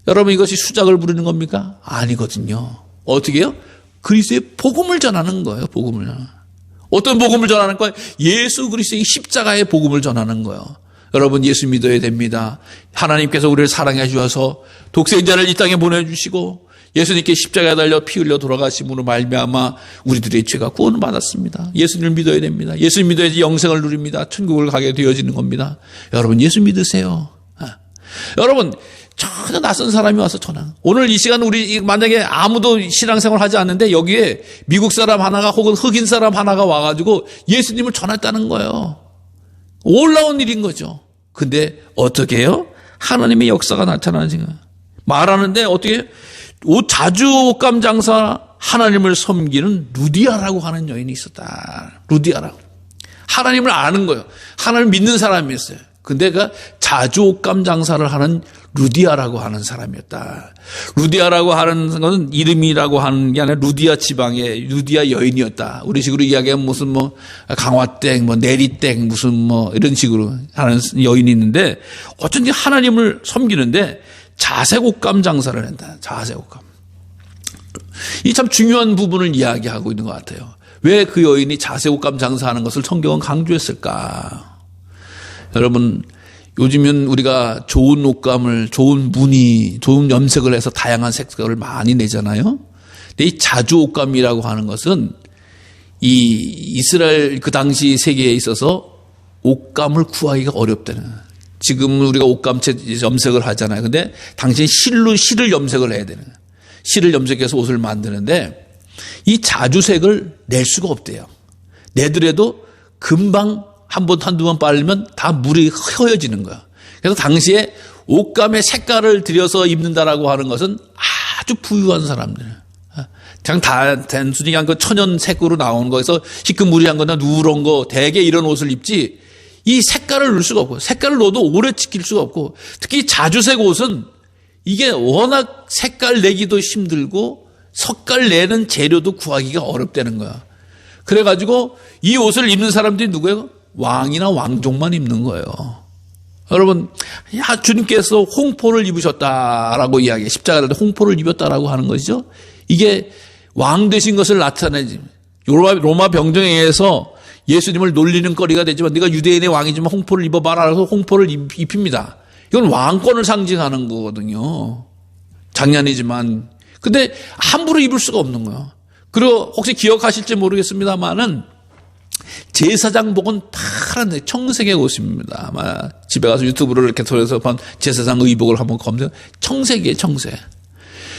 여러분 이것이 수작을 부르는 겁니까? 아니거든요. 어떻게 해요? 그리스도의 복음을 전하는 거예요. 복음을. 어떤 복음을 전하는 거예요? 예수 그리스도의 십자가의 복음을 전하는 거예요. 여러분 예수 믿어야 됩니다. 하나님께서 우리를 사랑해 주셔서 독생자를 이 땅에 보내주시고 예수님께 십자가에 달려 피 흘려 돌아가심으로 말미암아 우리들의 죄가 구원을 받았습니다. 예수님을 믿어야 됩니다. 예수 믿어야지 영생을 누립니다. 천국을 가게 되어지는 겁니다. 여러분 예수 믿으세요. 여러분 전혀 낯선 사람이 와서 전화. 오늘 이 시간 우리 만약에 아무도 신앙생활 하지 않는데 여기에 미국 사람 하나가 혹은 흑인 사람 하나가 와가지고 예수님을 전했다는 거예요. 올라온 일인 거죠. 근데 어떻게 해요? 하나님의 역사가 나타나는 거예요. 말하는데 어떻게 해요? 자주 옷감 장사 하나님을 섬기는 루디아라고 하는 여인이 있었다. 루디아라고. 하나님을 아는 거예요. 하나님을 믿는 사람이었어요. 근데 그 자주 옷감 장사를 하는 루디아라고 하는 사람이었다. 루디아라고 하는 것은 이름이라고 하는 게 아니라 루디아 지방의 루디아 여인이었다. 우리 식으로 이야기하면 무슨 강화땡, 내리땡, 무슨 이런 식으로 하는 여인이 있는데 어쩐지 하나님을 섬기는데 자색 옷감 장사를 한다. 자색 옷감. 이 참 중요한 부분을 이야기하고 있는 것 같아요. 왜 그 여인이 자색 옷감 장사하는 것을 성경은 강조했을까? 여러분, 요즘은 우리가 좋은 옷감을, 좋은 무늬, 좋은 염색을 해서 다양한 색깔을 많이 내잖아요. 근데 이 자주 옷감이라고 하는 것은 이 이스라엘 그 당시 세계에 있어서 옷감을 구하기가 어렵다는. 지금 우리가 옷감체 염색을 하잖아요. 근데 당시엔 실을 염색을 해야 되는. 실을 염색해서 옷을 만드는데 이 자주색을 낼 수가 없대요. 내더라도 금방 한두 번 빨면 다 물이 허여지는 거야. 그래서 당시에 옷감의 색깔을 들여서 입는다라고 하는 것은 아주 부유한 사람들. 그냥 단순히 그냥 그 천연색으로 나오는 거에서 시큼무리한 거나 누런 거 대개 이런 옷을 입지 이 색깔을 넣을 수가 없고, 색깔을 넣어도 오래 지킬 수가 없고, 특히 자주색 옷은 이게 워낙 색깔 내기도 힘들고 색깔 내는 재료도 구하기가 어렵다는 거야. 그래가지고 이 옷을 입는 사람들이 누구예요? 왕이나 왕족만 입는 거예요. 여러분, 야, 주님께서 홍포를 입으셨다라고 이야기해. 십자가를 홍포를 입었다라고 하는 것이죠. 이게 왕 되신 것을 나타내지. 로마 병정에 의해서 예수님을 놀리는 거리가 되지만 네가 유대인의 왕이지만 홍포를 입어봐라 해서 홍포를 입힙니다. 이건 왕권을 상징하는 거거든요. 장난이지만. 근데 함부로 입을 수가 없는 거예요. 그리고 혹시 기억하실지 모르겠습니다만은 제사장복은 파란 청색의 옷입니다. 아마 집에 가서 유튜브를 이렇게 돌려서 본 제사장 의복을 한번 검색. 청색이에요, 청색.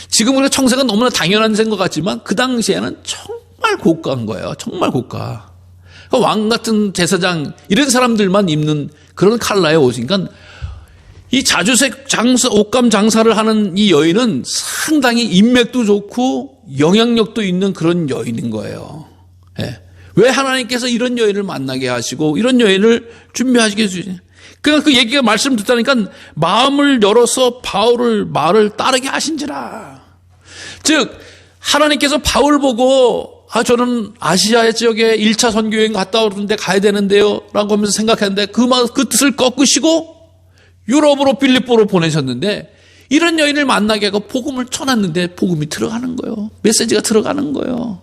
지금 우리가 청색은 너무나 당연한 것 같지만 그 당시에는 정말 고가인 거예요. 정말 고가. 왕 같은 제사장 이런 사람들만 입는 그런 컬러의 옷이니까 이 자주색 옷감 장사를 하는 이 여인은 상당히 인맥도 좋고 영향력도 있는 그런 여인인 거예요. 예. 왜 하나님께서 이런 여인을 만나게 하시고 이런 여인을 준비하시게 해주지? 그러니까 그 얘기가 말씀 듣다니까 마음을 열어서 바울을 말을 따르게 하신지라. 즉 하나님께서 바울 보고 저는 아시아 지역에 1차 선교여행 갔다 오는데 가야 되는데요 라고 하면서 생각했는데 그 뜻을 꺾으시고 유럽으로 빌립보로 보내셨는데 이런 여인을 만나게 하고 복음을 전했는데 복음이 들어가는 거예요. 메시지가 들어가는 거예요.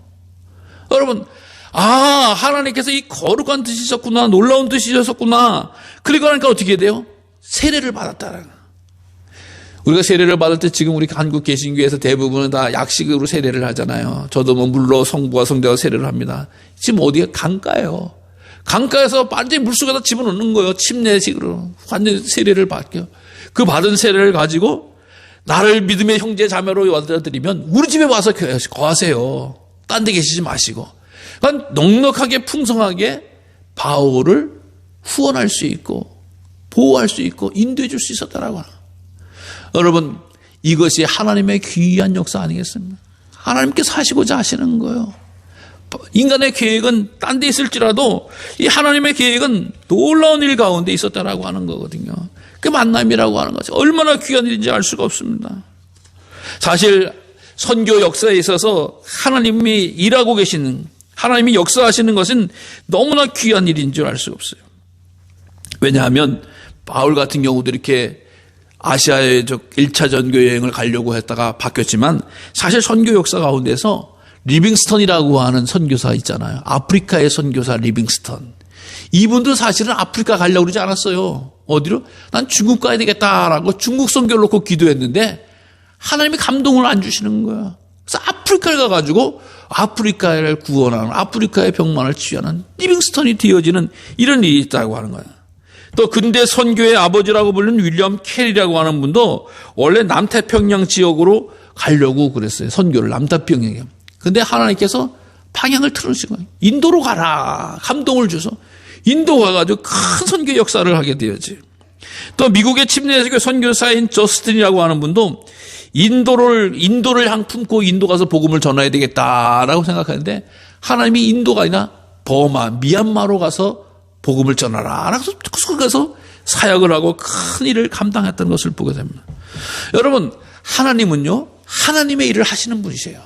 여러분, 하나님께서 이 거룩한 뜻이셨구나, 놀라운 뜻이셨구나. 그리고 나니까 어떻게 돼요? 세례를 받았다는 거예요. 우리가 세례를 받을 때 지금 우리 한국 개신교에서 대부분은 다 약식으로 세례를 하잖아요. 저도 물로 성부와 성자가 세례를 합니다. 지금 어디에 강가예요. 강가에서 완전히 물속에다 집어넣는 거예요. 침례식으로. 완전히 세례를 받게요. 그 받은 세례를 가지고 나를 믿음의 형제 자매로 와드리면 우리 집에 와서 거하세요. 딴 데 계시지 마시고. 그러니까 넉넉하게 풍성하게 바울을 후원할 수 있고 보호할 수 있고 인도해 줄 수 있었다라고 하는 거예요. 여러분, 이것이 하나님의 귀한 역사 아니겠습니까? 하나님께서 하시고자 하시는 거예요. 인간의 계획은 딴 데 있을지라도 이 하나님의 계획은 놀라운 일 가운데 있었다라고 하는 거거든요. 그 만남이라고 하는 거죠. 얼마나 귀한 일인지 알 수가 없습니다. 사실 선교 역사에 있어서 하나님이 일하고 계시는, 하나님이 역사하시는 것은 너무나 귀한 일인 줄 알 수가 없어요. 왜냐하면 바울 같은 경우도 이렇게 아시아의 1차 전교 여행을 가려고 했다가 바뀌었지만 사실 선교 역사 가운데서 리빙스턴이라고 하는 선교사 있잖아요. 아프리카의 선교사 리빙스턴. 이분도 사실은 아프리카 가려고 그러지 않았어요. 어디로? 난 중국 가야 되겠다라고 중국 선교를 놓고 기도했는데 하나님이 감동을 안 주시는 거야. 그래서 아프리카를 가가지고 아프리카를 구원하는, 아프리카의 병만을 치유하는 리빙스턴이 되어지는 이런 일이 있다고 하는 거야. 또 근대 선교의 아버지라고 불리는 윌리엄 캐리라고 하는 분도 원래 남태평양 지역으로 가려고 그랬어요. 선교를 남태평양에. 근데 하나님께서 방향을 틀으시고 인도로 가라. 감동을 줘서 인도 가가지고 큰 선교 역사를 하게 되었지. 또 미국의 침례교 선교사인 저스틴이라고 하는 분도 인도를 향 품고 인도 가서 복음을 전해야 되겠다라고 생각하는데 하나님이 인도가 아니라 버마, 미얀마로 가서 복음을 전하라. 그래서 가서 사역을 하고 큰 일을 감당했던 것을 보게 됩니다. 여러분, 하나님은요, 하나님의 일을 하시는 분이세요.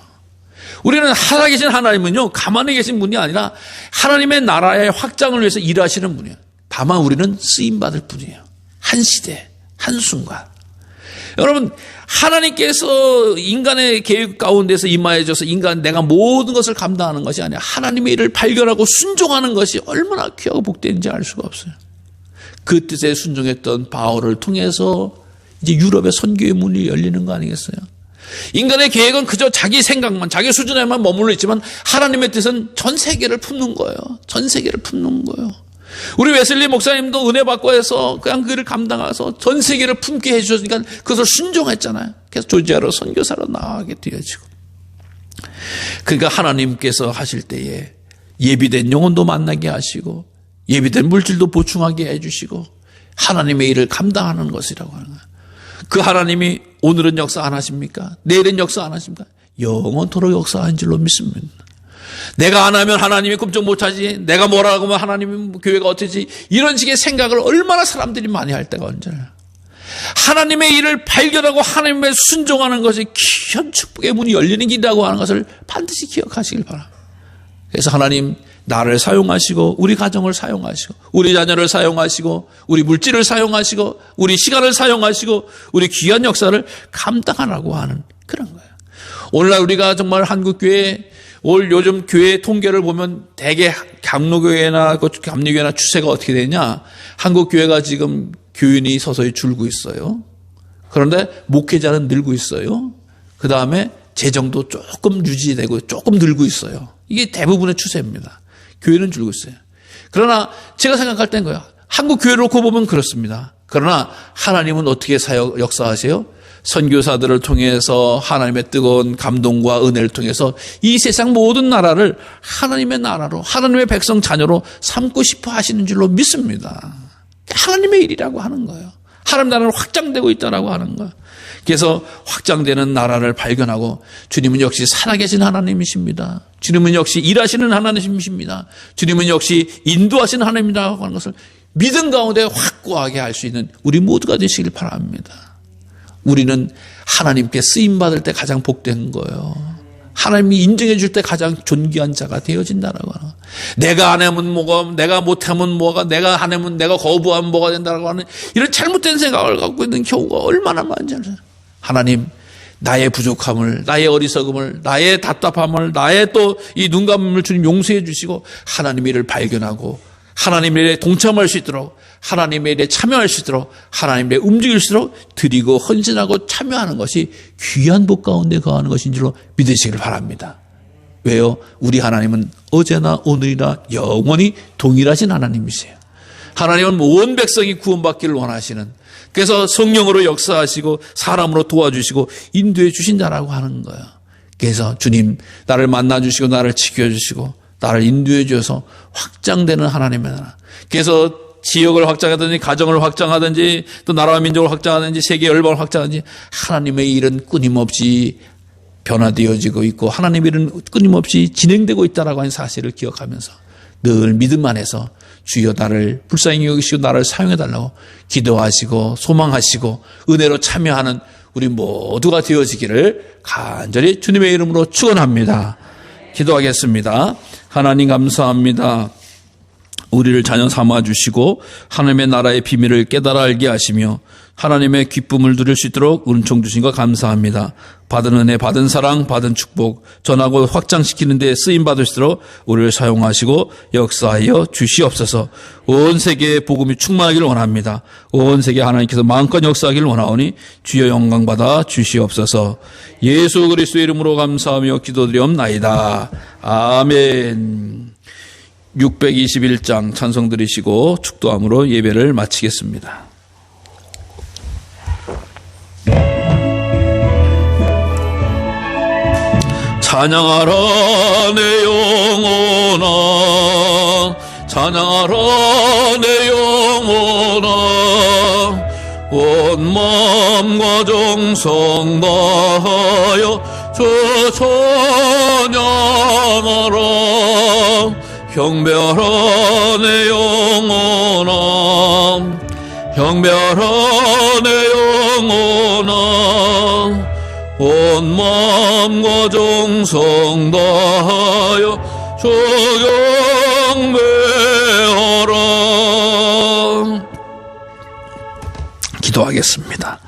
우리는 살아계신 하나님은요, 가만히 계신 분이 아니라 하나님의 나라의 확장을 위해서 일하시는 분이에요. 다만 우리는 쓰임받을 뿐이에요. 한 시대, 한 순간. 여러분, 하나님께서 인간의 계획 가운데서 임하여져서 내가 모든 것을 감당하는 것이 아니라 하나님의 일을 발견하고 순종하는 것이 얼마나 귀하고 복되는지 알 수가 없어요. 그 뜻에 순종했던 바울을 통해서 이제 유럽의 선교의 문이 열리는 거 아니겠어요? 인간의 계획은 그저 자기 생각만, 자기 수준에만 머물러 있지만 하나님의 뜻은 전 세계를 품는 거예요. 전 세계를 품는 거예요. 우리 웨슬리 목사님도 은혜 받고 해서 그냥 그 일을 감당해서 전 세계를 품게 해주셨으니까 그것을 순종했잖아요. 그래서 조지아로 선교사로 나가게 되어지고. 그러니까 하나님께서 하실 때에 예비된 영혼도 만나게 하시고 예비된 물질도 보충하게 해주시고 하나님의 일을 감당하는 것이라고 하는 거예요. 그 하나님이 오늘은 역사 안 하십니까? 내일은 역사 안 하십니까? 영원토록 역사하는 줄로 믿습니다. 내가 안 하면 하나님이 꿈쩍 못하지, 내가 뭐라고 하면 하나님이 교회가 어쩌지, 이런 식의 생각을 얼마나 사람들이 많이 할 때가 언제나. 하나님의 일을 발견하고 하나님의 순종하는 것이 귀한 축복의 문이 열리는 길이라고 하는 것을 반드시 기억하시길 바랍니다. 그래서 하나님 나를 사용하시고 우리 가정을 사용하시고 우리 자녀를 사용하시고 우리 물질을 사용하시고 우리 시간을 사용하시고 우리 귀한 역사를 감당하라고 하는 그런 거예요. 오늘날 우리가 정말 한국교회 올 요즘 교회 통계를 보면 대개 감로교회나 추세가 어떻게 되냐, 한국교회가 지금 교인이 서서히 줄고 있어요. 그런데 목회자는 늘고 있어요. 그 다음에 재정도 조금 유지되고 조금 늘고 있어요. 이게 대부분의 추세입니다. 교회는 줄고 있어요. 그러나 제가 생각할 땐 거예요. 한국 교회를 놓고 보면 그렇습니다. 그러나 하나님은 어떻게 역사하세요? 선교사들을 통해서 하나님의 뜨거운 감동과 은혜를 통해서 이 세상 모든 나라를 하나님의 나라로, 하나님의 백성 자녀로 삼고 싶어 하시는 줄로 믿습니다. 하나님의 일이라고 하는 거예요. 하나님 나라는 확장되고 있다라고 하는 거예요. 그래서 확장되는 나라를 발견하고 주님은 역시 살아계신 하나님이십니다. 주님은 역시 일하시는 하나님이십니다. 주님은 역시 인도하시는 하나님이라고 하는 것을 믿음 가운데 확고하게 할 수 있는 우리 모두가 되시길 바랍니다. 우리는 하나님께 쓰임받을 때 가장 복된 거예요. 하나님이 인정해 줄 때 가장 존귀한 자가 되어진다라고 하는 거예요. 내가 안 하면 뭐가, 내가 못하면 뭐가, 내가 안 하면 내가 거부하면 뭐가 된다라고 하는 이런 잘못된 생각을 갖고 있는 경우가 얼마나 많은지 알아요. 하나님, 나의 부족함을, 나의 어리석음을, 나의 답답함을, 나의 또 이 눈감음을 주님 용서해 주시고 하나님의 일을 발견하고 하나님의 일에 동참할 수 있도록, 하나님의 일에 참여할 수 있도록, 하나님의 일에 움직일 수 있도록 드리고 헌신하고 참여하는 것이 귀한 복 가운데 거하는 것인 줄로 믿으시길 바랍니다. 왜요? 우리 하나님은 어제나 오늘이나 영원히 동일하신 하나님이세요. 하나님은 온 백성이 구원받기를 원하시는, 그래서 성령으로 역사하시고 사람으로 도와주시고 인도해 주신다라고 하는 거예요. 그래서 주님, 나를 만나주시고 나를 지켜주시고 나를 인도해 주셔서 확장되는 하나님의 나라. 그래서 지역을 확장하든지 가정을 확장하든지 또 나라와 민족을 확장하든지 세계 열방을 확장하든지 하나님의 일은 끊임없이 변화되어지고 있고 하나님의 일은 끊임없이 진행되고 있다라고 하는 사실을 기억하면서 늘 믿음 안에서 주여 나를 불쌍히 여기시고 나를 사용해달라고 기도하시고 소망하시고 은혜로 참여하는 우리 모두가 되어지기를 간절히 주님의 이름으로 축원합니다. 기도하겠습니다. 하나님 감사합니다. 우리를 자녀 삼아주시고 하나님의 나라의 비밀을 깨달아 알게 하시며 하나님의 기쁨을 누릴 수 있도록 은총 주신 것 감사합니다. 받은 은혜, 받은 사랑, 받은 축복 전하고 확장시키는 데 쓰임받을 수 있도록 우리를 사용하시고 역사하여 주시옵소서. 온 세계에 복음이 충만하기를 원합니다. 온 세계에 하나님께서 마음껏 역사하기를 원하오니 주여 영광받아 주시옵소서. 예수 그리스도의 이름으로 감사하며 기도드리옵나이다. 아멘. 621장 찬송 드리시고 축도함으로 예배를 마치겠습니다. 찬양하라 내 영혼아, 찬양하라 내 영혼아, 온 마음과 정성 다하여 주 찬양하라. 형별아 내 영혼아, 형별아 내 영혼아, 온 마음과 정성 다하여 주 경배하라. 기도하겠습니다.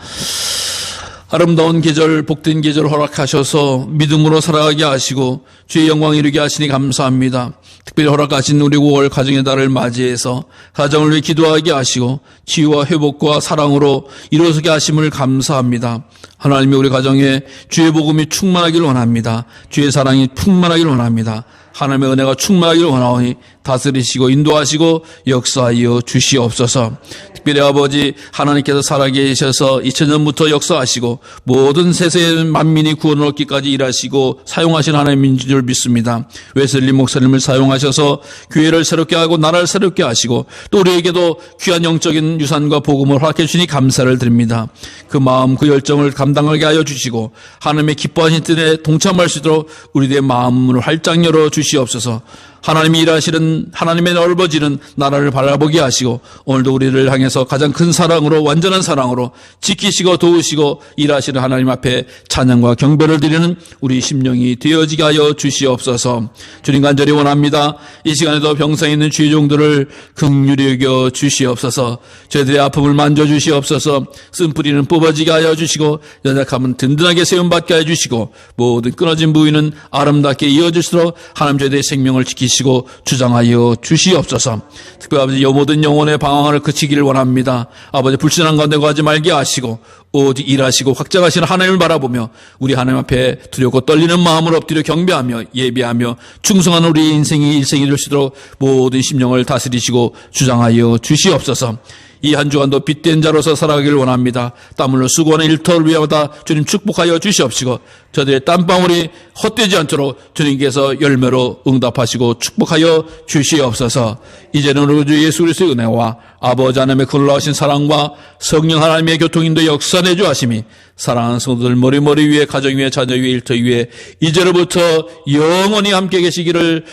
아름다운 계절, 복된 계절 허락하셔서 믿음으로 살아가게 하시고 주의 영광 이루게 하시니 감사합니다. 특별히 허락하신 우리 5월 가정의 달을 맞이해서 가정을 위해 기도하게 하시고 치유와 회복과 사랑으로 이루어지게 하심을 감사합니다. 하나님이 우리 가정에 주의 복음이 충만하기를 원합니다. 주의 사랑이 충만하기를 원합니다. 하나님의 은혜가 충만하기를 원하오니 다스리시고 인도하시고 역사하여 주시옵소서. 특별히 아버지 하나님께서 살아계셔서 2000년부터 역사하시고 모든 세상의 만민이 구원을 얻기까지 일하시고 사용하신 하나님인 줄 믿습니다. 웨슬리 목사님을 사용하셔서 교회를 새롭게 하고 나라를 새롭게 하시고 또 우리에게도 귀한 영적인 유산과 복음을 허락해 주시니 감사를 드립니다. 그 마음 그 열정을 감당하게 하여 주시고 하나님의 기뻐하신 뜻에 동참할 수 있도록 우리들의 마음을 활짝 열어 주시옵소서. 주시옵소서. 하나님이 일하시는 하나님의 넓어지는 나라를 바라보게 하시고 오늘도 우리를 향해서 가장 큰 사랑으로 완전한 사랑으로 지키시고 도우시고 일하시는 하나님 앞에 찬양과 경배를 드리는 우리 심령이 되어지게 하여 주시옵소서. 주님 간절히 원합니다. 이 시간에도 병상에 있는 주의종들을 긍휼히 여겨 주시옵소서. 저희들의 아픔을 만져주시옵소서. 쓴뿌리는 뽑아지게 하여 주시고 연약함은 든든하게 세움받게 하여 주시고 모든 끊어진 부위는 아름답게 이어질수록 하나님 저희들의 생명을 지키시고 주장하여 주시옵소서. 특별히 아버지 모든 영혼의 방황을 그치기를 원합니다. 아버지 불신한 가운데 가지 말게 하시고 오직 일하시고 확장하시는 하나님을 바라보며 우리 하나님 앞에 두렵고 떨리는 마음을 엎드려 경배하며 예배하며 충성하는 우리 인생이 일생이 될 수 있도록 모든 심령을 다스리시고 주장하여 주시옵소서. 이 한 주간도 빛된 자로서 살아가기를 원합니다. 땀 흘려 수고하는 일터를 위하다 주님 축복하여 주시옵시고 저들의 땀방울이 헛되지 않도록 주님께서 열매로 응답하시고 축복하여 주시옵소서. 이제는 우리 주 예수 그리스도의 은혜와 아버지 하나님의 그 놀라우신 사랑과 성령 하나님의 교통인도 역사 내주하심이 사랑하는 성도들 머리 위에 가정 위에 자녀 위에 일터 위에 이제로부터 영원히 함께 계시기를